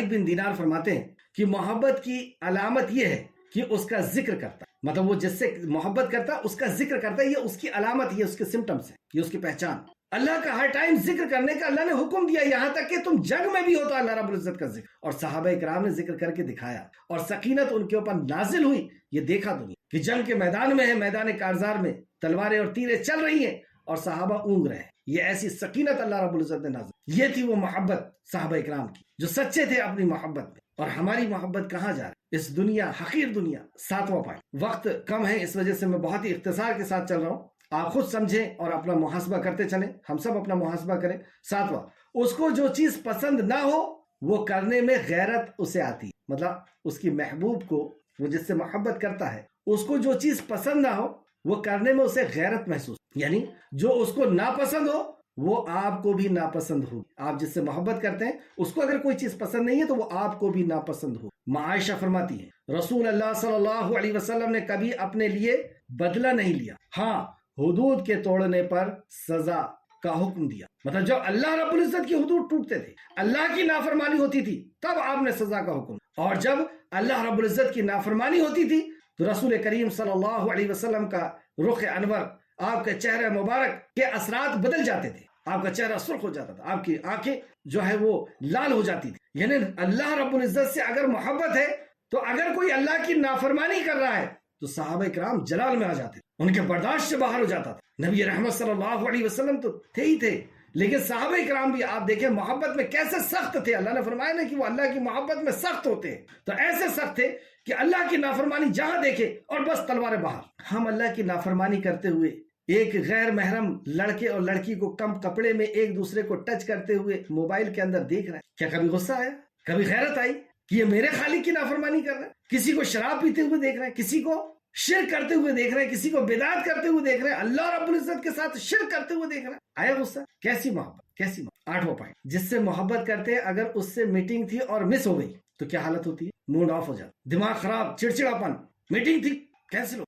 بن دینار فرماتے ہیں کہ محبت کی علامت یہ ہے کہ اس کا ذکر کرتا ہے، مطلب وہ جس سے محبت کرتا ہے اس کا ذکر کرتا ہے. یہ اس کی علامت، یہ اس کے سمٹمز ہیں، یہ اس کی پہچان. اللہ کا ہر ٹائم ذکر کرنے کا اللہ نے حکم دیا، یہاں تک کہ تم جنگ میں بھی ہوتا اللہ رب العزت کا ذکر. اور صحابہ کرام نے ذکر کر کے دکھایا، اور سکینت ان کے اوپر نازل ہوئی. یہ دیکھا دنیا کہ جنگ کے میدان میں ہے، میدان کارزار میں تلواریں اور تیریں چل رہی ہیں اور صحابہ اونگ رہے ہیں. یہ ایسی سکینت اللہ رب العزت نے نازل. یہ تھی وہ محبت صحابہ کرام کی جو سچے تھے اپنی محبت میں. اور ہماری محبت کہاں جا رہی ہے؟ اس دنیا، حقیر دنیا. 7واں پوائنٹ، وقت کم ہے اس وجہ سے میں بہت ہی اختصار کے ساتھ چل رہا ہوں، آپ خود سمجھیں اور اپنا محاسبہ کرتے چلیں، ہم سب اپنا محاسبہ کریں. 7واں، اس کو جو چیز پسند نہ ہو وہ کرنے میں غیرت اسے آتی ہے. مطلب اس کی محبوب کو، وہ جس سے محبت کرتا ہے، اس کو جو چیز پسند نہ ہو وہ کرنے میں اسے غیرت محسوس، یعنی جو اس کو ناپسند ہو وہ آپ کو بھی ناپسند ہوگی. آپ جس سے محبت کرتے ہیں اس کو اگر کوئی چیز پسند نہیں ہے تو وہ آپ کو بھی ناپسند ہو. عائشہ فرماتی ہے رسول اللہ صلی اللہ علیہ وسلم نے کبھی اپنے لیے بدلہ نہیں لیا، ہاں حدود کے توڑنے پر سزا کا حکم دیا. مطلب جب اللہ رب العزت کی حدود ٹوٹتے تھے، اللہ کی نافرمانی ہوتی تھی، تب آپ نے سزا کا حکم. اور جب اللہ رب العزت کی نافرمانی ہوتی تھی تو رسول کریم صلی اللہ علیہ وسلم کا رخ انور، آپ کے چہرے مبارک کے اثرات بدل جاتے تھے. آپ کا چہرہ سرخ ہو جاتا تھا، آپ کی آنکھیں جو ہے وہ لال ہو جاتی تھی. یعنی اللہ رب العزت سے اگر محبت ہے تو اگر کوئی اللہ کی نافرمانی کر رہا ہے تو صحابہ کرام جلال میں آ جاتے تھے، ان کے برداشت سے باہر ہو جاتا تھا. نبی رحمت صلی اللہ علیہ وسلم تو تھے ہی تھے، لیکن صحابہ کرام بھی آپ دیکھیں محبت میں کیسے سخت تھے. اللہ نے فرمایا نا کہ وہ اللہ کی محبت میں سخت ہوتے ہیں، تو ایسے سخت تھے کہ اللہ کی نافرمانی جہاں دیکھے اور بس تلواریں باہر. ہم اللہ کی نافرمانی کرتے ہوئے ایک غیر محرم لڑکے اور لڑکی کو کم کپڑے میں ایک دوسرے کو ٹچ کرتے ہوئے موبائل کے اندر دیکھ رہے ہیں، کیا کبھی غصہ آیا؟ کبھی غیرت آئی کہ یہ میرے خالق کی نافرمانی کر رہے ہیں؟ کسی کو شراب پیتے ہوئے دیکھ رہے ہیں، کسی کو شرک کرتے ہوئے دیکھ رہے ہیں، کسی کو بدعت کرتے ہوئے دیکھ رہے ہیں، اللہ رب العزت کے ساتھ شرک کرتے ہوئے دیکھ رہے ہیں. آیا غصہ؟ کیسی محبت، کیسی محبت. 8واں پوائنٹ، جس سے محبت کرتے ہیں اگر اس سے میٹنگ تھی اور مس ہو گئی تو کیا حالت ہوتی ہے؟ موڈ آف ہو جاتا، دماغ خراب، چڑچڑاپن. میٹنگ تھی کینسل ہو.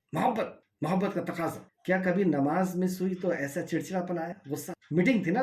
محبت کا تقاضا. کیا کبھی نماز مس ہوئی تو ایسا چڑچڑاپن آیا، غصہ؟ میٹنگ تھی نا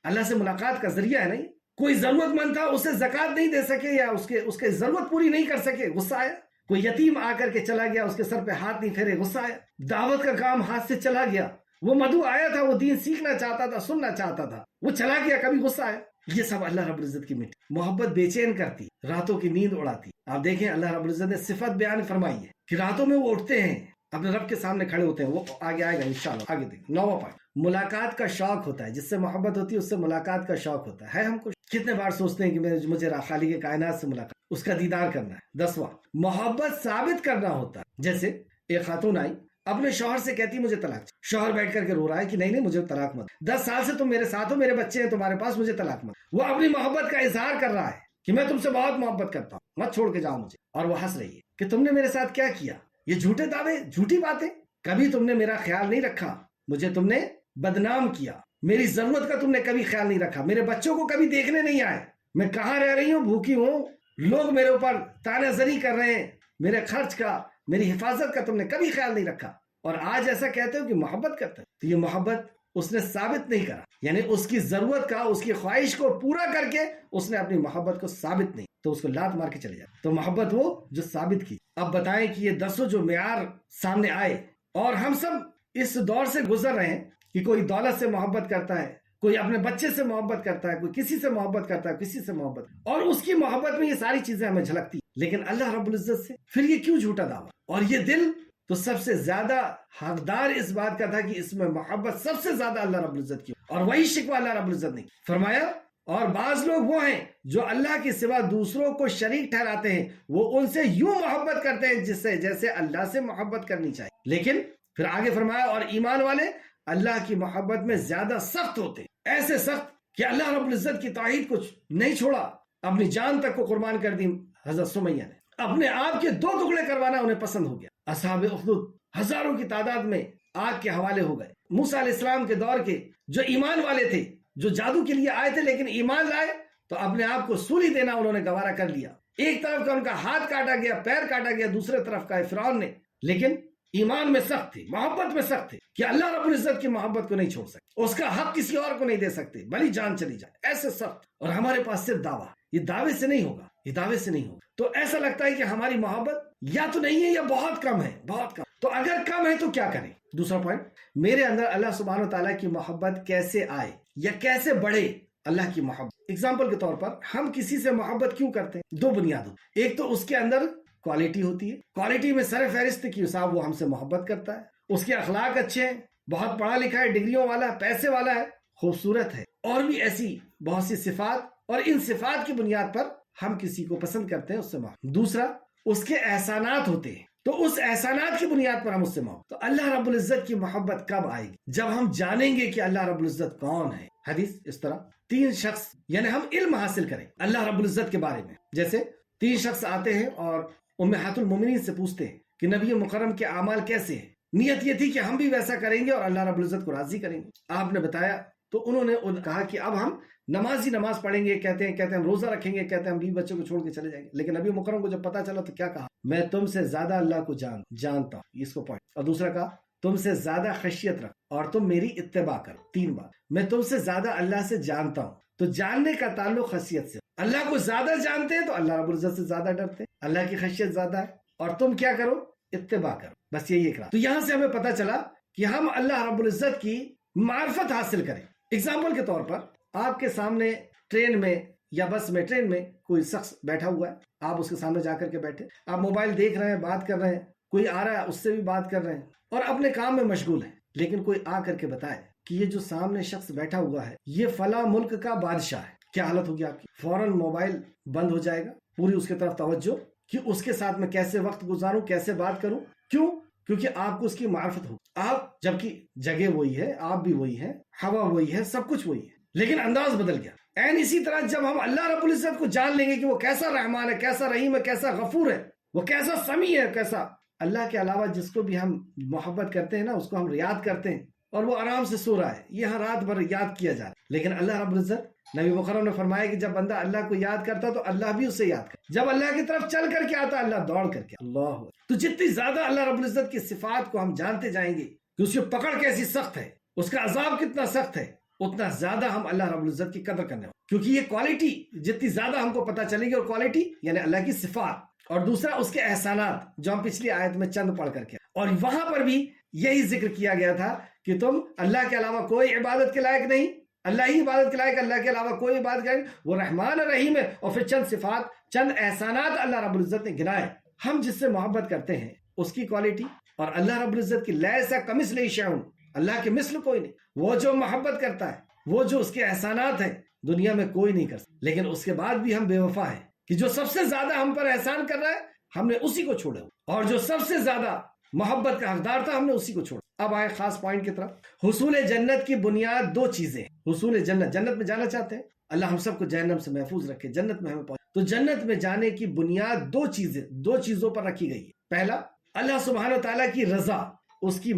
اللہ سے ملاقات کا ذریعہ ہے نہیں. کوئی ضرورت مند تھا، اسے زکات نہیں دے سکے یا اس کے ضرورت پوری نہیں کر سکے، غصہ آیا. کوئی یتیم آ کر کے چلا گیا، اس کے سر پہ ہاتھ نہیں پھیرے، غصہ آیا. دعوت کا کام ہاتھ سے چلا گیا، وہ مدعو آیا تھا، وہ دین سیکھنا چاہتا تھا، سننا چاہتا تھا، وہ چلا گیا، کبھی غصہ آیا؟ یہ سب اللہ رب العزت کی میٹنگ. محبت بے چین کرتی، راتوں کی نیند اڑاتی. آپ دیکھیں اللہ رب العزت نے صفت بیان فرمائی ہے کہ راتوں میں وہ اٹھتے ہیں، اپنے رب کے سامنے کھڑے ہوتے ہیں. وہ آگے آئے گا انشاءاللہ، آگے دیکھیں. 9واں پوائنٹ، ملاقات کا شوق ہوتا ہے. جس سے محبت ہوتی ہے اس سے ملاقات کا شوق ہوتا ہے. ہم کو کتنے بار سوچتے ہیں کہ مجھے خالق کائنات سے ملاقات، اس کا دیدار کرنا ہے. 10واں، محبت ثابت کرنا ہوتا ہے. جیسے ایک خاتون آئی اپنے شوہر سے کہتی مجھے طلاق. شوہر بیٹھ کر کے رو رہا ہے کہ نہیں مجھے طلاق مت، 10 سال سے تم میرے ساتھ ہو، میرے بچے ہیں تمہارے پاس، مجھے طلاق مت. وہ اپنی محبت کا اظہار کر رہا ہے کہ میں تم سے بہت محبت کرتا ہوں، مت چھوڑ کے جاؤ مجھے. اور وہ ہنس رہی ہے کہ تم نے میرے ساتھ کیا کیا، یہ جھوٹے دعوے، جھوٹی باتیں، کبھی تم نے میرا خیال نہیں رکھا، مجھے تم نے بدنام کیا، میری ضرورت کا تم نے کبھی خیال نہیں رکھا، میرے بچوں کو کبھی دیکھنے نہیں آئے، میں کہاں رہ رہی ہوں، بھوکی ہوں، لوگ میرے اوپر تانے زنی کر رہے ہیں، میرے خرچ کا، میری حفاظت کا تم نے کبھی خیال نہیں رکھا، اور آج ایسا کہتے ہو کہ محبت کرتے ہو۔ تو یہ محبت اس نے ثابت نہیں کرا، یعنی اس کی ضرورت کا، اس کی خواہش کو پورا کر کے اس نے اپنی محبت کو ثابت نہیں، تو اس کو لات مار کے چلے جائے۔ تو محبت وہ جو ثابت کی۔ اب بتائیں کہ یہ 10 جو معیار سامنے آئے، اور ہم سب اس دور سے گزر رہے ہیں کہ کوئی دولت سے محبت کرتا ہے، کوئی اپنے بچے سے محبت کرتا ہے، کوئی کسی سے محبت کرتا ہے، کسی سے محبت، اور اس کی محبت میں یہ ساری چیزیں ہمیں جھلکتی، لیکن اللہ رب العزت سے پھر یہ کیوں جھوٹا دعویٰ؟ اور یہ دل تو سب سے زیادہ حقدار اس بات کا تھا کہ اس میں محبت سب سے زیادہ اللہ رب العزت کی، اور وہی شکوہ اللہ رب العزت نے فرمایا۔ اور بعض لوگ وہ ہیں جو اللہ کے سوا دوسروں کو شریک ٹھہراتے ہیں، وہ ان سے یوں محبت کرتے ہیں جیسے اللہ سے محبت کرنی چاہیے، لیکن پھر آگے فرمایا اور ایمان والے اللہ کی محبت میں زیادہ سخت ہوتے، ایسے سخت کہ اللہ رب العزت کی توحید کو نہیں چھوڑا، اپنی جان تک کو قربان کر دی۔ حضرت سمیہ نے اپنے آپ کے 2 ٹکڑے کروانا انہیں پسند ہو گیا۔ اصحاب اخدود ہزاروں کی تعداد میں آگ کے حوالے ہو گئے۔ موسیٰ علیہ السلام کے دور کے جو ایمان والے تھے، جو جادو کے لیے آئے تھے لیکن ایمان لائے، تو اپنے آپ کو سولی دینا انہوں نے گوارا کر لیا۔ ایک طرف کا ان کا ہاتھ کاٹا گیا، پیر کاٹا گیا، دوسرے طرف کا فرعون نے، لیکن ایمان میں سخت تھے، محبت میں سخت تھے کہ اللہ رب العزت کی محبت کو نہیں چھوڑ سکتے، اس کا حق کسی اور کو نہیں دے سکتے، بھلی جان چلی جائے، ایسے سخت۔ اور ہمارے پاس صرف دعویٰ، یہ دعوے سے نہیں ہوگا، یہ دعوے سے نہیں ہوگا۔ تو ایسا لگتا ہے کہ ہماری محبت یا تو نہیں ہے یا بہت کم ہے، بہت کم۔ تو اگر کم ہے تو کیا کریں؟ دوسرا پوائنٹ، میرے اندر اللہ سبحانہ وتعالیٰ کی محبت کیسے آئے یا کیسے بڑھے؟ اللہ کی محبت، اگزامپل کے طور پر ہم کسی سے محبت کیوں کرتے ہیں؟ 2 بنیادوں، ایک تو اس کے اندر کوالٹی ہوتی ہے، کوالٹی میں سر فہرست کی صاحب وہ ہم سے محبت کرتا ہے، اس کے اخلاق اچھے ہیں، بہت پڑھا لکھا ہے، ڈگریوں والا ہے، پیسے والا ہے، خوبصورت ہے، اور بھی ایسی بہت سی صفات، اور ان صفات کی بنیاد پر ہم کسی کو پسند کرتے ہیں، اس سے محبت۔ دوسرا، اس کے احسانات ہوتے ہیں، تو اس احسانات کی بنیاد پر ہم اس سے محبت۔ تو اللہ رب العزت کی محبت کب آئے گی؟ جب ہم جانیں گے کہ اللہ رب العزت کون ہے۔ حدیث اس طرح 3 شخص، یعنی ہم علم حاصل کریں اللہ رب العزت کے بارے میں، جیسے 3 شخص آتے ہیں اور امہات المومنین سے پوچھتے ہیں کہ نبی مکرم کے اعمال کیسے ہیں؟ نیت یہ تھی کہ ہم بھی ویسا کریں گے اور اللہ رب العزت کو راضی کریں گے۔ آپ نے بتایا تو انہوں نے کہا کہ اب ہم نماز پڑھیں گے، کہتے ہیں ہم روزہ رکھیں گے، کہتے ہیں ہم بیوی بچوں کو چھوڑ کے چلے جائیں گے۔ لیکن نبی مکرم کو جب پتا چلا تو کیا کہا؟ میں تم سے زیادہ اللہ کو جانتا ہوں، اس کو پوائنٹ۔ اور دوسرا کہا تم سے زیادہ خشیت رکھ اور تم میری اتباع کرو۔ 3 بار میں تم سے زیادہ اللہ سے جانتا ہوں۔ تو جاننے کا تعلق خشیت سے، اللہ کو زیادہ جانتے ہیں تو اللہ رب العزت سے زیادہ ڈرتے ہیں، اللہ کی خشیت زیادہ ہے، اور تم کیا کرو؟ اتباع کرو، بس یہی اقرار۔ تو یہاں سے ہمیں پتا چلا کہ ہم اللہ رب العزت کی معرفت حاصل کریں۔ اگزامپل کے طور پر آپ کے سامنے ٹرین میں یا بس میں، ٹرین میں کوئی شخص بیٹھا ہوا ہے، آپ اس کے سامنے جا کر کے بیٹھے، آپ موبائل دیکھ رہے ہیں، بات کر رہے ہیں، کوئی آ رہا ہے اس سے بھی بات کر رہے ہیں اور اپنے کام میں مشغول ہیں، لیکن کوئی آ کر کے بتائے کہ یہ جو سامنے شخص بیٹھا ہوا ہے یہ فلاں ملک کا بادشاہ ہے، کیا حالت ہوگی آپ کی؟ فوراً موبائل بند ہو جائے گا، پوری اس کی طرف توجہ کہ اس کے ساتھ میں کیسے وقت گزاروں، کیسے بات کروں۔ کیوں؟ کیونکہ آپ کو اس کی معرفت ہو، آپ جبکہ جگہ وہی ہے، آپ بھی وہی ہے، ہوا وہی ہے، سب کچھ وہی ہے، لیکن انداز بدل گیا۔ اسی طرح جب ہم اللہ رب العزت کو جان لیں گے کہ وہ کیسا رحمان ہے، کیسا رحیم ہے، کیسا غفور ہے، وہ کیسا سمیع ہے، کیسا اللہ کے علاوہ جس کو بھی ہم محبت کرتے ہیں نا، اس کو ہم یاد کرتے ہیں اور وہ آرام سے سو رہا ہے، یہ رات بھر یاد کیا جا رہا ہے۔ لیکن اللہ رب العزت، نبی مکرم نے فرمایا کہ جب بندہ اللہ کو یاد کرتا تو اللہ بھی اسے یاد کرتا، جب اللہ کی طرف چل کر کے آتا اللہ دوڑ کر کے۔ اللہ، تو جتنی زیادہ اللہ رب العزت کی صفات کو ہم جانتے جائیں گے کہ اس کی پکڑ کیسی سخت ہے، اس کا عذاب کتنا سخت ہے، اتنا زیادہ ہم اللہ رب العزت کی قدر کرنے والے، کیونکہ یہ کوالٹی جتنی زیادہ ہم کو پتہ چلے گی، اور کوالٹی یعنی اللہ کی صفات، اور دوسرا اس کے احسانات جو ہم پچھلی آیت میں چند پڑھ کر کے، اور وہاں پر بھی یہی ذکر کیا گیا تھا کہ تم اللہ کے علاوہ کوئی عبادت کے لائق نہیں، اللہ ہی عبادت کے لائق، اللہ کے علاوہ کوئی عبادت کے لائق، وہ رحمان الرحیم ہے، اور پھر چند صفات، چند احسانات اللہ رب العزت نے گنائے۔ ہم جس سے محبت کرتے ہیں اس کی کوالٹی، اور اللہ رب العزت کی لیسا کمثلہ شیء، اللہ کے مثل کوئی نہیں، وہ جو محبت کرتا ہے، وہ جو اس کے احسانات ہیں دنیا میں کوئی نہیں کر سکتا، لیکن اس کے بعد بھی ہم بے وفا ہیں کہ جو سب سے زیادہ ہم پر احسان کر رہا ہے ہم نے اسی کو چھوڑا، اور جو سب سے زیادہ محبت کا حقدار تھا ہم نے اسی کو چھوڑا۔ اب آئے خاص پوائنٹ کی طرف۔ حصول جنت کی بنیاد 2 چیزیں ہیں۔ حصول جنت، جنت میں جانا چاہتے ہیں، اللہ ہم سب کو جہنم سے محفوظ رکھے، جنت میں ہمیں پہنچے، تو جنت میں جانے کی بنیاد 2 چیزوں پر رکھی گئی ہے۔ پہلا، اللہ سبحانہ وتعالیٰ کی رضا، اس کی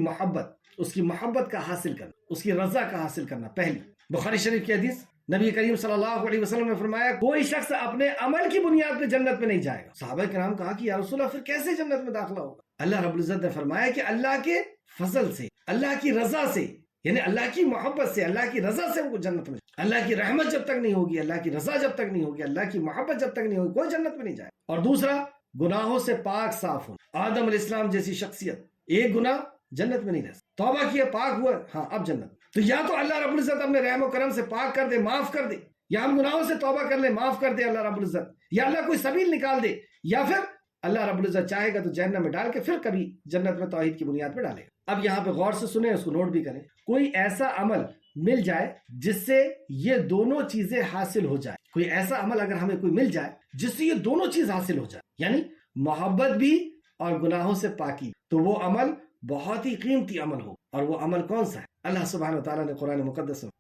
محبت کا حاصل کرنا، اس کی رضا کا حاصل کرنا۔ پہلی بخاری شریف کی حدیث، نبی کریم صلی اللہ علیہ وسلم نے فرمایا کوئی شخص اپنے عمل کی بنیاد پہ جنت میں نہیں جائے گا۔ صحابہ کرام کہا کہ یا رسول اللہ پھر کیسے جنت میں داخلہ ہوگا؟ اللہ رب العزت نے فرمایا کہ اللہ کے فضل سے، اللہ کی رضا سے، یعنی اللہ کی محبت سے، اللہ کی رضا سے وہ جنت میں، اللہ کی رحمت جب تک نہیں ہوگی، اللہ کی رضا جب تک نہیں ہوگی، اللہ کی محبت جب تک نہیں ہوگی، کوئی جنت میں نہیں جائے۔ اور دوسرا، گناہوں سے پاک صاف ہونا۔ آدم علیہ السلام جیسی شخصیت، ایک گناہ جنت میں نہیں رہ سکتا، توبہ کیا، پاک ہوا، ہاں اب جنت۔ تو یا تو اللہ رب العزت اپنے رحم و کرم سے پاک کر دے، معاف کر دے، یا ہم گناہوں سے توبہ کر لیں، معاف کر دے اللہ رب العزت، یا اللہ کوئی سبیل نکال دے، یا پھر اللہ رب العزت چاہے گا تو جہنم میں ڈال کے پھر کبھی جنت میں توحید کی بنیاد پہ ڈالے گا۔ اب یہاں پہ غور سے سنیں، اس کو نوٹ بھی کریں۔ کوئی ایسا عمل مل جائے جس سے یہ دونوں چیزیں حاصل ہو جائے، کوئی ایسا عمل اگر ہمیں کوئی مل جائے جس سے یہ دونوں چیز حاصل ہو جائے، یعنی محبت بھی اور گناہوں سے پاکی، تو وہ عمل بہت ہی قیمتی عمل ہو۔ اور وہ عمل کون سا ہے؟ اللہ سبحانہ وتعالیٰ نے قرآن مقدس میں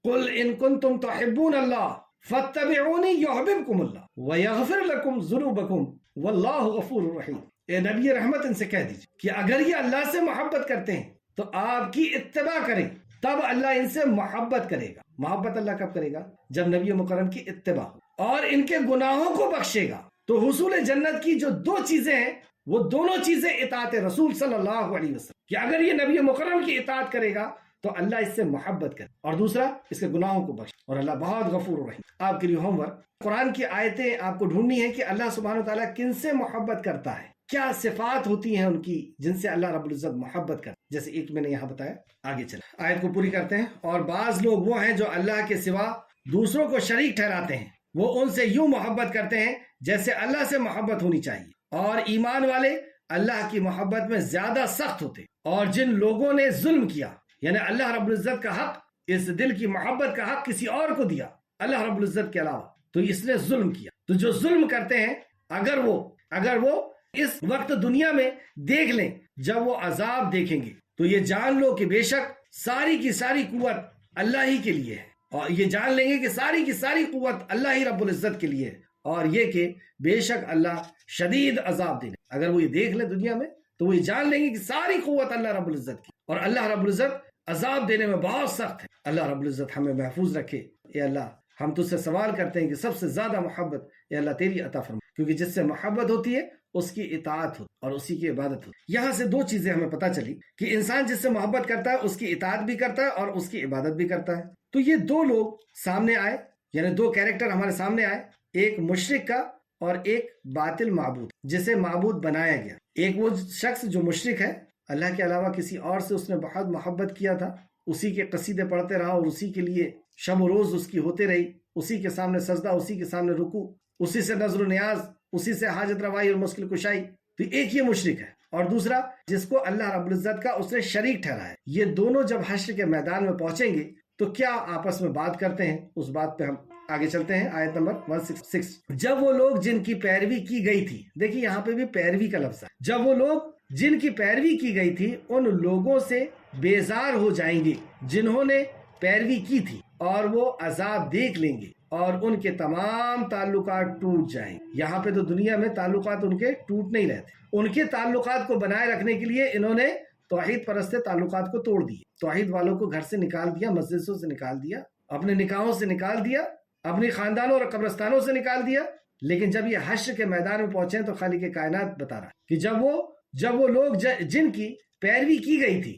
قل ان کنتم تحبون اللہ فاتبعونی یحببکم اللہ ویغفر لکم ذنوبکم واللہ غفور رحیم۔ اے نبی رحمت ان سے کہہ دیجئے کہ اگر یہ اللہ سے محبت کرتے ہیں تو آپ کی اتباع کریں، تب اللہ ان سے محبت کرے گا۔ محبت اللہ کب کرے گا؟ جب نبی مکرم کی اتباع ہو، اور ان کے گناہوں کو بخشے گا۔ تو حصول جنت کی جو دو چیزیں ہیں، وہ دونوں چیزیں اطاعت رسول صلی اللہ علیہ وسلم، کہ اگر یہ نبی مکرم کی اطاعت کرے گا تو اللہ اس سے محبت کرے، اور دوسرا اس کے گناہوں کو بخشے، اور اللہ بہت غفور رحیم۔ آپ کے لیے ہوم ورک، قرآن کی آیتیں آپ کو ڈھونڈنی ہے کہ اللہ سبحانہ وتعالیٰ کن سے محبت کرتا ہے، کیا صفات ہوتی ہیں ان کی جن سے اللہ رب العزت محبت کرتا ہے، جیسے ایک میں نے یہاں بتایا۔ آگے چلیں، آیت کو پوری کرتے ہیں۔ اور بعض لوگ وہ ہیں جو اللہ کے سوا دوسروں کو شریک ٹھہراتے ہیں، وہ ان سے یوں محبت کرتے ہیں جیسے اللہ سے محبت ہونی چاہیے، اور ایمان والے اللہ کی محبت میں زیادہ سخت ہوتے۔ اور جن لوگوں نے ظلم کیا، یعنی اللہ رب العزت کا حق، اس دل کی محبت کا حق کسی اور کو دیا اللہ رب العزت کے علاوہ، تو اس نے ظلم کیا۔ تو جو ظلم کرتے ہیں، اگر وہ اس وقت دنیا میں دیکھ لیں، جب وہ عذاب دیکھیں گے تو یہ جان لو کہ بے شک ساری کی ساری قوت اللہ ہی کے لیے ہے، اور یہ جان لیں گے کہ ساری کی ساری قوت اللہ ہی رب العزت کے لیے ہے، اور یہ کہ بے شک اللہ شدید عذاب دینے۔ اگر وہ یہ دیکھ لیں دنیا میں تو وہ یہ جان لیں گے کہ ساری قوت اللہ رب العزت کی، اور اللہ رب العزت عذاب دینے میں بہت سخت ہے۔ اللہ رب العزت ہمیں محفوظ رکھے۔ اے اللہ، ہم تجھ سے سوال کرتے ہیں کہ سب سے زیادہ محبت اے اللہ تیری عطا فرما، کیونکہ جس سے محبت ہوتی ہے اس کی اطاعت ہوتی اور اسی کی عبادت ہوتی۔ یہاں سے دو چیزیں ہمیں پتہ چلی کہ انسان جس سے محبت کرتا ہے اس کی اطاعت بھی کرتا ہے اور اس کی عبادت بھی کرتا ہے۔ تو یہ دو لوگ سامنے آئے، یعنی دو کیریکٹر ہمارے سامنے آئے، ایک مشرک کا اور ایک باطل معبود جسے معبود بنایا گیا۔ ایک وہ شخص جو مشرک ہے، اللہ کے علاوہ کسی اور سے اس نے بہت محبت کیا تھا، اسی کے قصیدے پڑھتے رہا اور اسی کے لیے شب و روز اس کی ہوتے رہی، اسی کے سامنے سجدہ، اسی کے سامنے رکوع، اسی سے نظر و نیاز، اسی سے حاجت روائی اور مشکل کشائی۔ تو ایک یہ مشرک ہے، اور دوسرا جس کو اللہ رب العزت کا اس نے شریک ٹھہرایا ہے۔ یہ دونوں جب حشر کے میدان میں پہنچیں گے تو کیا آپس میں بات کرتے ہیں، اس بات پہ ہم آگے چلتے ہیں۔ آیت نمبر 166، جب وہ لوگ جن کی پیروی کی گئی تھی، دیکھیے یہاں پہ بھی پیروی کا لفظ ہے، جب وہ لوگ جن کی پیروی کی گئی تھی ان لوگوں سے بیزار ہو جائیں گے جنہوں نے پیروی کی تھی، اور وہ عذاب دیکھ لیں گے اور ان کے تمام تعلقات ٹوٹ جائیں۔ یہاں پہ تو دنیا میں تعلقات ان کے ٹوٹ نہیں رہتے، ان کے تعلقات کو بنائے رکھنے کے لیے انہوں نے توحید پرست تعلقات کو توڑ دیے، توحید والوں کو گھر سے نکال دیا، مسجدوں سے نکال دیا، اپنے نکاحوں سے نکال دیا، اپنی خاندانوں اور قبرستانوں سے نکال دیا۔ لیکن جب یہ حشر کے میدان میں پہنچے تو خالق کائنات بتا رہا کہ جب وہ لوگ جن کی پیروی کی گئی تھی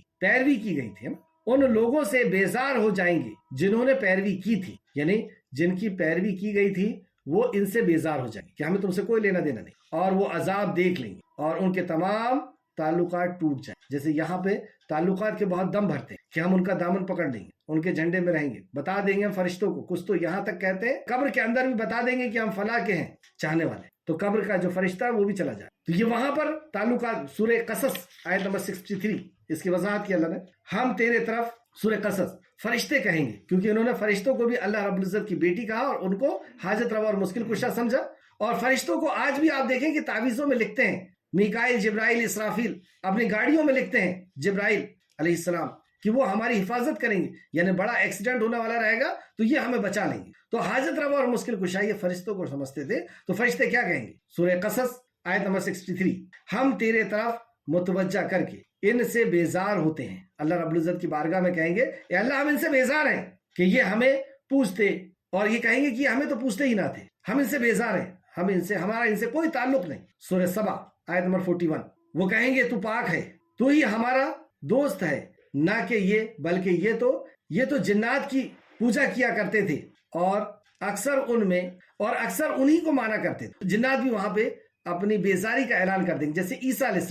ان لوگوں سے بیزار ہو جائیں گے جنہوں نے پیروی کی تھی، یعنی جن کی پیروی کی گئی تھی وہ ان سے بیزار ہو جائیں گے کہ ہمیں تم سے کوئی لینا دینا نہیں، اور وہ عذاب دیکھ لیں گے اور ان کے تمام تعلقات ٹوٹ جائیں۔ جیسے یہاں پہ تعلقات کے بہت دم بھرتے ہیں کہ ہم ان کا دامن پکڑ لیں گے، ان کے جھنڈے میں رہیں گے، بتا دیں گے ہم فرشتوں کو، کچھ تو یہاں تک کہتے ہیں قبر کے اندر بھی بتا دیں گے کہ ہم فلاں کے ہیں چاہنے والے، تو قبر کا جو فرشتہ ہے وہ بھی چلا جائے۔ تو یہ وہاں پر تعلقات، سورہ قصص آیت نمبر 63، اس کی وضاحت کی اللہ نے، ہم تیرے طرف، سورہ قصص، فرشتے کہیں گے، کیونکہ انہوں نے فرشتوں کو بھی اللہ رب العزت کی بیٹی کہا اور ان کو حاجت روا اور مشکل کشا سمجھا۔ اور فرشتوں کو آج بھی آپ دیکھیں کہ تعویذوں میں لکھتے ہیں، میکائیل، جبرائیل، اسرافیل اپنی گاڑیوں میں لکھتے ہیں جبرائیل علیہ السلام کہ وہ ہماری حفاظت کریں گے، یعنی بڑا ایکسیڈنٹ ہونے والا رہے گا تو یہ ہمیں بچا لیں گے۔ تو حاجت روا اور مشکل کشا یہ فرشتوں کو سمجھتے تھے، تو فرشتے کیا کہیں گے؟ سورہ قصص آیت نمبر 63، ہم تیرے طرف متوجہ کر کے ان سے بیزار ہوتے ہیں۔ اللہ رب العزت کی بارگاہ میں کہیں گے، اے اللہ ہم ان سے بیزار ہیں کہ یہ ہمیں پوچھتے اور یہ کہیں گے کہ ہمیں تو پوچھتے ہی نہ تھے، ہم ان سے بیزار ہیں، ہمارا ان سے کوئی تعلق نہیں. سورہ سبا آیت نمبر 41. وہ کہیں گے تو پاک ہے، تو ہی ہمارا دوست ہے، نہ کہ یہ، بلکہ یہ تو جنات کی پوجا کیا کرتے تھے اور اکثر انہی کو مانا کرتے تھے. جنات بھی وہاں پہ اپنی بیزاری کا اعلان کر دیں گے. جیسے عیسیٰ علیہ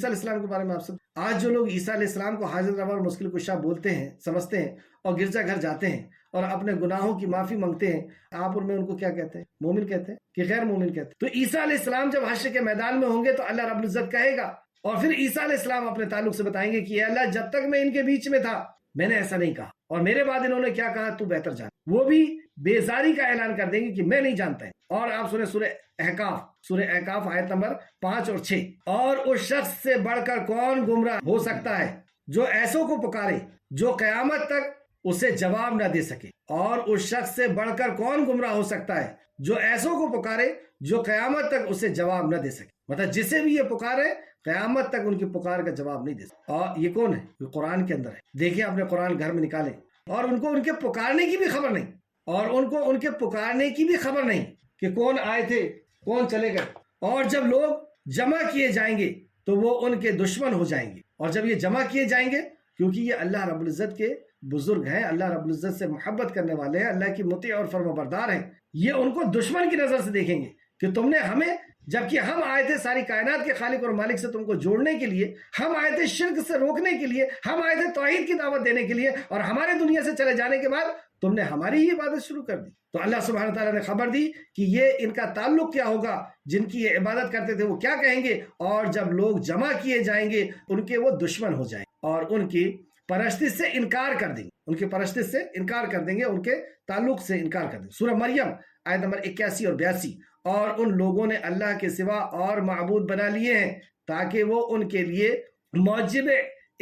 السلام کے بارے میں آپ سب، آج جو لوگ عیسیٰ علیہ السلام کو حاجت روا اور مشکل کشا بولتے ہیں، سمجھتے ہیں اور گرجا گھر جاتے ہیں اور اپنے گناہوں کی معافی مانگتے ہیں، آپ ان کو کیا کہتے ہیں؟ مومن کہتے ہیں کہ غیر مومن کہتے ہیں؟ تو عیسیٰ علیہ السلام جب حشر کے میدان میں ہوں گے تو اللہ رب العزت کہے گا، اور پھر عیسیٰ علیہ السلام اپنے تعلق سے بتائیں گے کہ اے اللہ، جب تک میں ان کے بیچ میں تھا میں نے ایسا نہیں کہا، اور میرے بعد انہوں نے کیا کہا تو بہتر جان. وہ بھی بیزاری کا اعلان کر دیں گے کہ میں نہیں جانتا ہے. اور آپ سنیں سورہ احقاف آیت نمبر 5 اور 6. اور اس شخص سے بڑھ کر کون گمراہ ہو سکتا ہے جو ایسوں کو پکارے جو قیامت تک اسے جواب نہ دے سکے. اور اس شخص سے بڑھ کر کون گمراہ ہو سکتا ہے جو ایسوں کو پکارے جو قیامت تک اسے جواب نہ دے سکے. مطلب جسے بھی یہ پکارے قیامت تک ان کی پکار کا جواب نہیں دے سکتے. اور یہ کون ہے؟ یہ قرآن کے اندر ہے. دیکھیں اپنے قرآن گھر میں نکالیں، اور ان کو ان کے پکارنے کی بھی خبر نہیں، اور ان کو ان کے پکارنے کی بھی خبر نہیں کہ کون آئے تھے کون چلے گئے. اور جب لوگ جمع کیے جائیں گے تو وہ ان کے دشمن ہو جائیں گے. اور جب یہ جمع کیے جائیں گے، کیونکہ یہ اللہ رب العزت کے بزرگ ہیں، اللہ رب العزت سے محبت کرنے والے ہیں، اللہ کی مطیع اور فرمانبردار ہیں، یہ ان کو دشمن کی نظر سے دیکھیں گے کہ تم نے ہمیں، جبکہ ہم آئے تھے ساری کائنات کے خالق اور مالک سے تم کو جوڑنے کے لیے، ہم آئے تھے شرک سے روکنے کے لیے، ہم آئے تھے توحید کی دعوت دینے کے لیے، اور ہمارے دنیا سے چلے جانے کے بعد تم نے ہماری ہی عبادت شروع کر دی. تو اللہ سبحانہ تعالیٰ نے خبر دی کہ یہ ان کا تعلق کیا ہوگا، جن کی یہ عبادت کرتے تھے وہ کیا کہیں گے. اور جب لوگ جمع کیے جائیں گے ان کے وہ دشمن ہو جائیں گے اور ان کی پرستش سے انکار کر دیں گے، ان کی پرستش سے انکار کر دیں گے، ان کے تعلق سے انکار کر دیں گے. سورہ مریم آیت نمبر 81 اور 82. اور ان لوگوں نے اللہ کے سوا اور معبود بنا لیے ہیں تاکہ وہ ان کے لیے موجب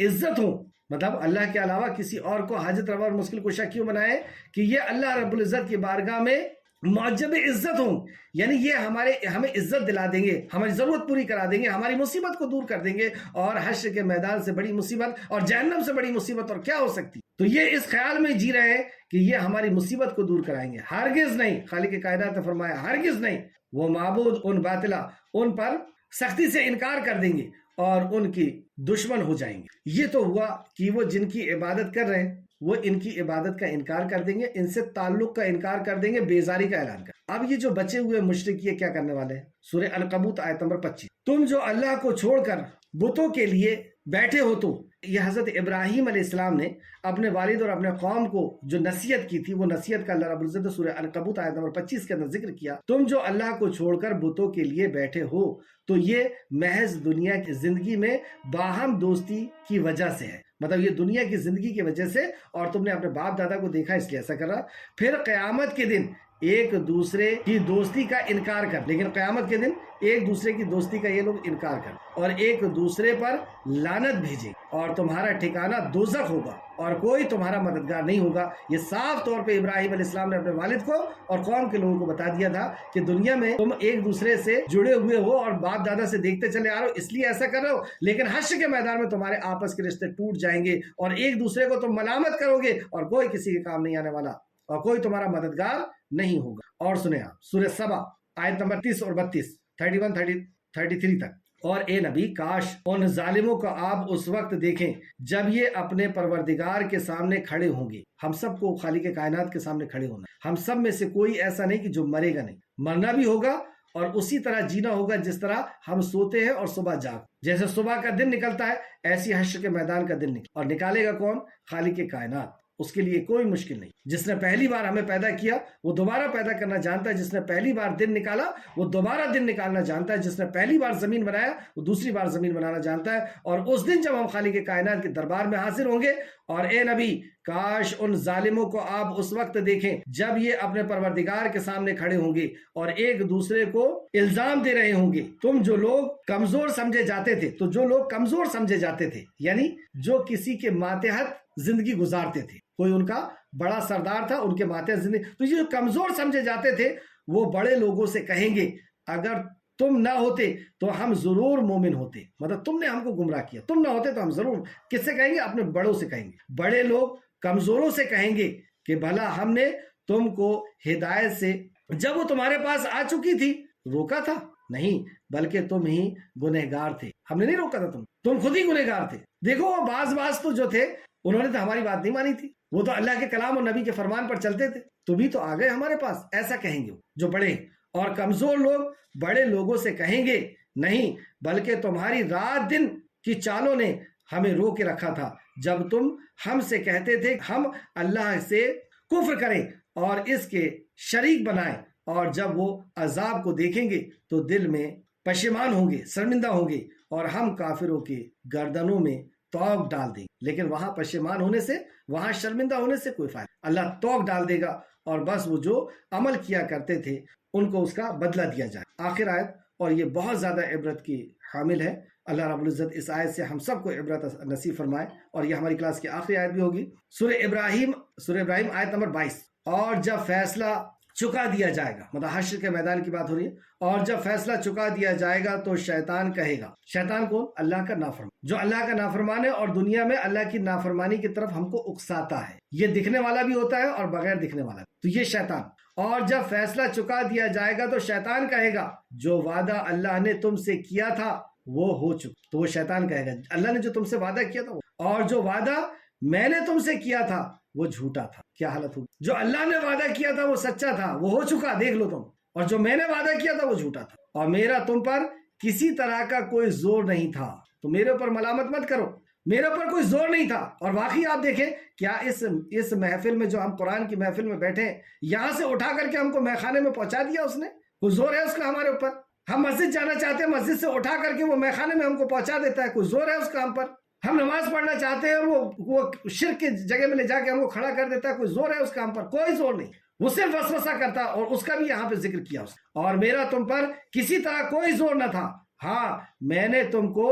عزت ہوں. مطلب اللہ کے علاوہ کسی اور کو حاجت روا اور مشکل کشا کیوں بنائے؟ کہ یہ اللہ رب العزت کی بارگاہ میں موجب عزت ہوں، یعنی یہ ہمیں عزت دلا دیں گے، ہماری ضرورت پوری کرا دیں گے، ہماری مصیبت کو دور کر دیں گے. اور حشر کے میدان سے بڑی مصیبت اور جہنم سے بڑی مصیبت اور کیا ہو سکتی؟ تو یہ اس خیال میں جی رہے ہیں کہ یہ ہماری مصیبت کو دور کرائیں گے. ہرگز نہیں. خالق کائنات نے فرمایا ہرگز نہیں. وہ معبود ان باطلا ان پر سختی سے انکار کر دیں گے اور ان کی دشمن ہو جائیں گے. یہ تو ہوا کہ وہ جن کی عبادت کر رہے ہیں وہ ان کی عبادت کا انکار کر دیں گے، ان سے تعلق کا انکار کر دیں گے، بیزاری کا اعلان کر. اب یہ جو بچے ہوئے مشرک یہ کیا کرنے والے ہیں؟ سورہ العنکبوت آیت نمبر 25. تم جو اللہ کو چھوڑ کر بتوں کے لیے بیٹھے ہو، تو یہ حضرت ابراہیم علیہ السلام نے اپنے والد اور اپنے قوم کو جو نصیحت کی تھی، وہ نصیحت کا اللہ رب العزت سورہ العنکبوت آیت نمبر 25 کے اندر ذکر کیا. تم جو اللہ کو چھوڑ کر بتوں کے لیے بیٹھے ہو تو یہ محض دنیا کی زندگی میں باہم دوستی کی وجہ سے ہے. مطلب یہ دنیا کی زندگی کی وجہ سے، اور تم نے اپنے باپ دادا کو دیکھا اس لیے ایسا کر رہا. پھر قیامت کے دن ایک دوسرے کی دوستی کا انکار کر، لیکن قیامت کے دن ایک دوسرے کی دوستی کا یہ لوگ انکار کر اور ایک دوسرے پر لعنت بھیجے، اور تمہارا ٹھکانہ دوزخ ہوگا اور کوئی تمہارا مددگار نہیں ہوگا. یہ صاف طور پہ ابراہیم علیہ السلام نے اپنے والد کو اور قوم کے لوگوں کو بتا دیا تھا کہ دنیا میں تم ایک دوسرے سے جڑے ہوئے ہو اور باپ دادا سے دیکھتے چلے آ رہے ہو، اس لیے ایسا کر رہے ہو، لیکن حشر کے میدان میں تمہارے آپس کے رشتے ٹوٹ جائیں گے اور ایک دوسرے کو تم ملامت کرو گے اور کوئی کسی کے کام نہیں آنے والا اور کوئی تمہارا مددگار نہیں ہوگا. اور سنیں آپ سورہ سبا آیت نمبر 30 اور 32 31 33 تک. اور اے نبی، کاش ان ظالموں کو آپ اس وقت دیکھیں جب یہ اپنے پروردگار کے سامنے کھڑے ہوں گے. ہم سب کو خالق کائنات کے سامنے کھڑے ہونا. ہم سب میں سے کوئی ایسا نہیں کہ جو مرے گا نہیں، مرنا بھی ہوگا اور اسی طرح جینا ہوگا جس طرح ہم سوتے ہیں اور صبح جاگ. جیسے صبح کا دن نکلتا ہے ایسی حشر کے میدان کا دن نکل، اور نکالے گا کون؟ خالق کائنات. اس کے لیے کوئی مشکل نہیں. جس نے پہلی بار ہمیں پیدا کیا وہ دوبارہ پیدا کرنا جانتا ہے. جس نے پہلی بار دن نکالا وہ دوبارہ دن نکالنا جانتا ہے. جس نے پہلی بار زمین بنایا وہ دوسری بار زمین بنانا جانتا ہے. اور اس دن جب ہم خالق کائنات کے دربار میں حاضر ہوں گے، اور اے نبی، کاش ان ظالموں کو آپ اس وقت دیکھیں جب یہ اپنے پروردگار کے سامنے کھڑے ہوں گے اور ایک دوسرے کو الزام دے رہے ہوں گے. تم جو لوگ کمزور سمجھے جاتے تھے، تو جو لوگ کمزور سمجھے جاتے تھے یعنی جو کسی کے ماتحت زندگی گزارتے تھے، کوئی ان کا بڑا سردار تھا، ان کے ماتحت زندگی، تو یہ جو کمزور سمجھے جاتے تھے وہ بڑے لوگوں سے کہیں گے اگر تم نہ ہوتے تو ہم ضرور مومن ہوتے. مطلب تم نے ہم کو گمراہ کیا، تم نہ ہوتے تو ہم ضرور. کس سے کہیں گے؟ اپنے بڑوں سے کہیں گے. بڑے لوگ کمزوروں سے کہیں گے کہ بھلا ہم نے تم کو ہدایت سے جب وہ تمہارے پاس آ چکی تھی روکا تھا؟ نہیں، بلکہ تم ہی گنہگار تھے، ہم نے نہیں روکا تھا، تم خود ہی گنہگار تھے۔ دیکھو وہ بعض تو جو تھے انہوں نے تو ہماری بات نہیں مانی تھی، وہ تو اللہ کے کلام اور نبی کے فرمان پر چلتے تھے، تم ہی تو آ گئے ہمارے پاس۔ ایسا کہیں گے جو بڑے اور کمزور لوگ بڑے لوگوں سے کہیں گے نہیں، بلکہ تمہاری رات دن کی چالوں نے ہمیں رو کے رکھا تھا جب تم ہم سے کہتے تھے ہم اللہ سے کفر کریں اور اس کے شریک بنائیں، اور جب وہ عذاب کو دیکھیں گے تو دل میں پشیمان ہوں گے، شرمندہ ہوں گے، اور ہم کافروں کے گردنوں میں توق ڈال دیں گے۔ لیکن وہاں پشیمان ہونے سے، وہاں شرمندہ ہونے سے کوئی فائدہ، اللہ توق ڈال دے گا، اور بس وہ جو عمل کیا کرتے تھے ان کو اس کا بدلہ دیا جائے۔ آخر آیت، اور یہ بہت زیادہ عبرت کی حامل ہے، اللہ رب العزت اس آیت سے ہم سب کو عبرت نصیب فرمائے، اور یہ ہماری کلاس کی آخری آیت بھی ہوگی۔ سورہ ابراہیم آیت نمبر 22۔ اور جب فیصلہ چکا دیا جائے گا، مطلب حشر کے میدان کی بات ہو رہی ہے، اور جب فیصلہ چکا دیا جائے گا تو شیطان کہے گا، شیطان کون؟ اللہ کا نافرمان، جو اللہ کا نافرمان ہے اور دنیا میں اللہ کی نافرمانی کی طرف ہم کو اکساتا ہے، یہ دکھنے والا بھی ہوتا ہے اور بغیر دکھنے والا بھی، تو یہ شیطان۔ اور جب فیصلہ چکا دیا جائے گا تو شیطان کہے گا جو وعدہ اللہ نے تم سے کیا تھا وہ ہو چکا، تو وہ شیطان کہے گا اللہ نے جو تم سے وعدہ کیا تھا، اور جو وعدہ میں نے تم سے کیا تھا وہ جھوٹا تھا۔ کیا حالت ہوگی؟ جو اللہ نے وعدہ کیا تھا وہ سچا تھا، وہ ہو چکا، دیکھ لو تم، اور جو میں نے وعدہ کیا تھا وہ جھوٹا تھا، اور میرا تم پر کسی طرح کا کوئی زور نہیں تھا، تو میرے اوپر ملامت مت کرو، میرے اوپر کوئی زور نہیں تھا۔ اور واقعی آپ دیکھیں کیا اس محفل میں جو ہم قرآن کی محفل میں بیٹھے ہیں، یہاں سے اٹھا کر کے ہم کو میخانے میں پہنچا دیا اس نے؟ کوئی زور ہے اس کا ہمارے اوپر؟ ہم مسجد جانا چاہتے ہیں، مسجد سے اٹھا کر کے وہ میخانے میں ہم کو پہنچا دیتا ہے، کوئی زور ہے اس کا ہم پر؟ ہم نماز پڑھنا چاہتے ہیں اور وہ شرک کی جگہ میں لے جا کے ہم کو کھڑا کر دیتا ہے، کوئی زور ہے اس کا ہم پر؟ کوئی زور نہیں، وہ صرف وسوسہ کرتا، اور اس کا بھی یہاں پہ ذکر کیا اس نے۔ اور میرا تم پر کسی طرح کوئی زور نہ تھا، ہاں میں نے تم کو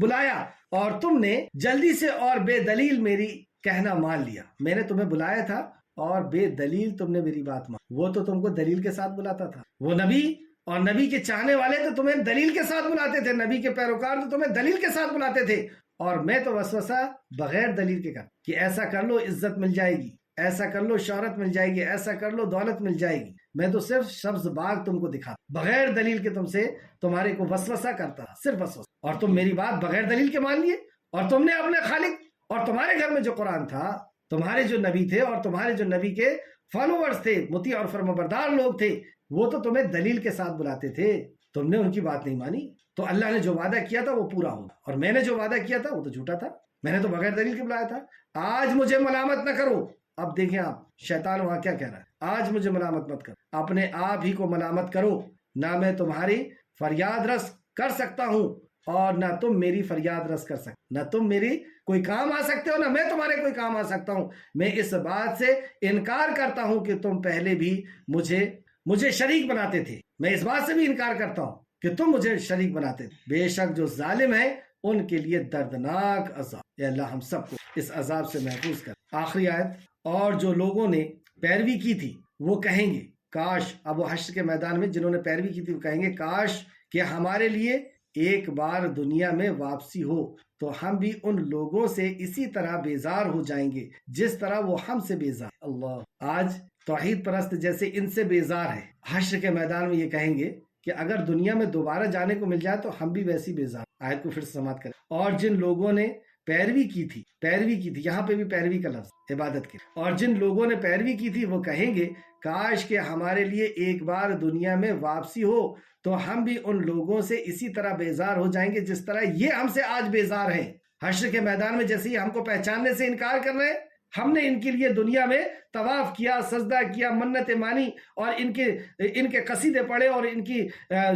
بلایا اور تم نے جلدی سے اور بے دلیل میری کہنا مان لیا۔ میں نے تمہیں بلایا تھا اور بے دلیل تم نے میری بات مان، وہ تو تم کو دلیل کے ساتھ بلاتا تھا، وہ نبی اور نبی کے چاہنے والے تو تمہیں دلیل کے ساتھ بلاتے تھے، نبی کے پیروکار تو تمہیں دلیل کے ساتھ بلاتے تھے، اور میں تو وسوسہ بغیر دلیل کے کر کہ ایسا کر لو عزت مل جائے گی، ایسا کر لو شہرت مل جائے گی، ایسا کر لو دولت مل جائے گی، میں تو صرف سبز باغ تم کو دکھا بغیر دلیل کے تمہارے کو وسوسہ کرتا، صرف وسوسہ، اور تم میری بات بغیر دلیل کے مان لیے، اور تم نے اپنے خالق اور تمہارے گھر میں جو قرآن تھا، تمہارے جو نبی تھے اور تمہارے جو نبی کے فالوورز تھے، مطیع اور فرمانبردار لوگ تھے، وہ تو تمہیں دلیل کے ساتھ بلاتے تھے، تم نے ان کی بات نہیں مانی، تو اللہ نے جو وعدہ کیا تھا وہ پورا ہوگا، اور میں نے جو وعدہ کیا تھا وہ تو جھوٹا تھا، میں نے تو بغیر دلیل کے بلایا تھا۔ آج مجھے ملامت نہ کرو، اب دیکھیں آپ شیطان وہاں کیا کہہ رہا ہے، آج مجھے ملامت مت کرو، اپنے آپ ہی کو ملامت کرو، نہ میں تمہاری فریاد رس کر سکتا ہوں اور نہ تم میری فریاد رس کر سکتے، نہ تم میری کوئی کام آ سکتے ہو، نہ میں تمہارے کوئی کام آ سکتا ہوں۔ میں اس بات سے انکار کرتا ہوں کہ تم پہلے بھی مجھے شریک بناتے تھے، میں اس بات سے بھی انکار کرتا ہوں کہ تم مجھے شریک بناتے تھے، بے شک جو ظالم ہیں ان کے لیے دردناک عذاب، اے اللہ ہم سب کو اس عذاب سے محفوظ کر۔ آخری آیت، اور جو لوگوں نے پیروی کی تھی وہ کہیں گے کاش، اب وہ حشر کے میدان میں جنہوں نے پیروی کی تھی وہ کہیں گے کاش کہ ہمارے لیے ایک بار دنیا میں واپسی ہو تو ہم بھی ان لوگوں سے اسی طرح بیزار ہو جائیں گے جس طرح وہ ہم سے بیزار۔ اللہ، آج توحید پرست جیسے ان سے بیزار ہے، حشر کے میدان میں یہ کہیں گے کہ اگر دنیا میں دوبارہ جانے کو مل جائے تو ہم بھی ویسی بیزار۔ آیت کو پھر سماعت کریں، اور جن لوگوں نے پیروی کی تھی، یہاں پہ بھی پیروی کا لفظ عبادت کی، اور جن لوگوں نے پیروی کی تھی وہ کہیں گے کاش کہ ہمارے لیے ایک بار دنیا میں واپسی ہو تو ہم بھی ان لوگوں سے اسی طرح بیزار ہو جائیں گے جس طرح یہ ہم سے آج بیزار ہیں۔ حشر کے میدان میں جیسے ہی ہم کو پہچاننے سے انکار کر رہے ہیں، ہم نے ان کے لیے دنیا میں طواف کیا، سجدہ کیا، منتیں مانی، اور ان کے قصیدے پڑھے، اور ان کی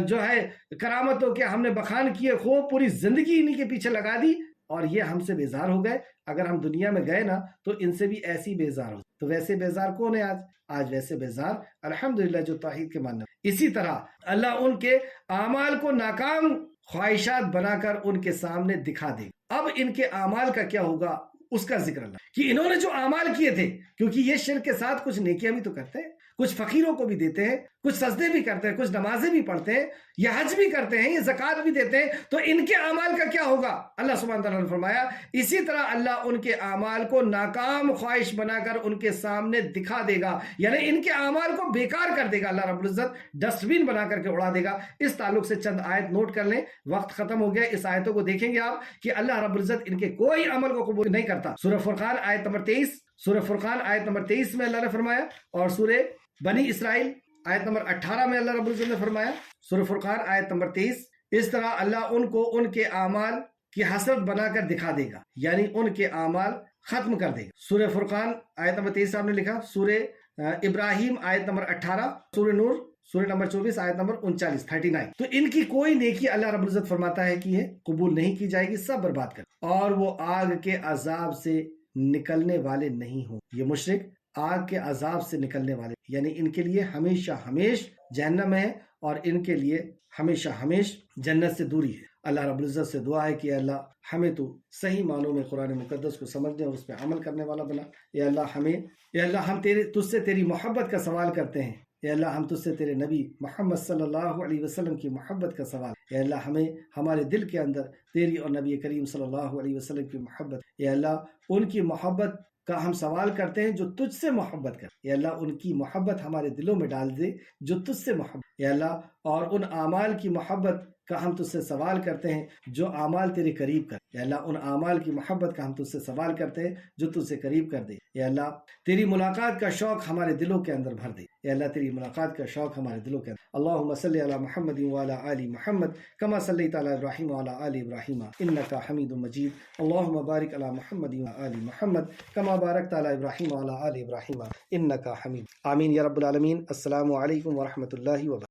جو ہے کرامتوں کے ہم نے بخان کیے، خوب پوری زندگی انہی کے پیچھے لگا دی، اور یہ ہم سے بیزار ہو گئے۔ اگر ہم دنیا میں گئے نا تو ان سے بھی ایسی بیزار ہو، تو ویسے بیزار کون ہے آج ویسے بیزار الحمدللہ جو توحید کے ماننے۔ اسی طرح اللہ ان کے اعمال کو ناکام خواہشات بنا کر ان کے سامنے دکھا دے۔ اب ان کے اعمال کا کیا ہوگا اس کا ذکر اللہ، کہ انہوں نے جو اعمال کیے تھے، کیونکہ یہ شرک کے ساتھ کچھ نیکیاں بھی تو کرتے ہیں، کچھ فقیروں کو بھی دیتے ہیں، کچھ سجدے بھی کرتے ہیں، کچھ نمازیں بھی پڑھتے ہیں، یہ حج بھی کرتے ہیں، یہ زکوٰۃ بھی دیتے ہیں، تو ان کے اعمال کا کیا ہوگا؟ اللہ سبحانہ تعالیٰ نے فرمایا اسی طرح اللہ ان کے اعمال کو ناکام خواہش بنا کر ان کے سامنے دکھا دے گا، یعنی ان کے اعمال کو بیکار کر دے گا، اللہ رب العزت ڈسٹ بین بنا کر کے اڑا دے گا۔ اس تعلق سے چند آیت نوٹ کر لیں، وقت ختم ہو گیا، اس آیتوں کو دیکھیں گے آپ کہ اللہ رب العزت ان کے کوئی عمل کو قبول نہیں کرتا۔ سورہ فرقان آیت نمبر 23، سورہ فرقان آیت نمبر 23 میں اللہ نے فرمایا، اور سورہ بنی اسرائیل آیت نمبر 18 میں اللہ رب العزت نے فرمایا، سورہ فرقان آیت نمبر 23، اس طرح اللہ ان کو ان کے اعمال کی حسرت بنا کر دکھا دے گا، یعنی ان کے اعمال ختم کر دے گا۔ سورہ فرقان آیت نمبر 23 آپ نے لکھا، سورہ ابراہیم آیت نمبر 18، سورہ نور سورہ نمبر 24 آیت نمبر 39 39۔ تو ان کی کوئی نیکی اللہ رب العزت فرماتا ہے کہ یہ قبول نہیں کی جائے گی، سب برباد کر، اور وہ آگ کے عذاب سے نکلنے والے نہیں ہوں۔ یہ مشرک آگ کے عذاب سے نکلنے والے، یعنی ان کے لیے ہمیشہ ہمیش جہنم ہے، اور ان کے لیے ہمیشہ ہمیش جنت سے دوری ہے۔ اللہ رب العزت سے دعا ہے کہ اللہ ہمیں تو صحیح معنوں میں قرآن مقدس کو سمجھنے اور اس پہ عمل کرنے والا بنا۔ اے اللہ ہم تجھ سے تیری محبت کا سوال کرتے ہیں، اے اللہ ہم تجھ سے تیرے نبی محمد صلی اللہ علیہ وسلم کی محبت کا سوال، اے اللہ ہمیں ہمارے دل کے اندر تیری اور نبی کریم صلی اللہ علیہ وسلم کی محبت، اے اللہ ان کی محبت کا ہم سوال کرتے ہیں جو تجھ سے محبت کر، اے اللہ ان کی محبت ہمارے دلوں میں ڈال دے جو تجھ سے محبت، اے اللہ اور ان اعمال کی محبت کا ہم تجھ سے سوال کرتے ہیں جو اعمال تیرے قریب کر، اے اللہ ان اعمال کی محبت کا ہم تجھ سے سوال کرتے ہیں جو تجھ سے قریب کر دے، اے اللہ تیری ملاقات کا شوق ہمارے دلوں کے اندر بھر دے، اے اللہ تیری ملاقات کا شوق ہمارے دلوں کے اندر۔ اللہم صلی علی محمد وعلی آل محمد کما صلیت علی ابراہیم وعلی آل ابراہیم انک حمید مجید۔ اللہم بارک علی محمد وعلی آل محمد کما بارکت علی ابراہیم وعلی آل ابراہیم انک حمید۔ آمین یا رب العالمین۔ السلام علیکم ورحمۃ اللہ وبرکاتہ۔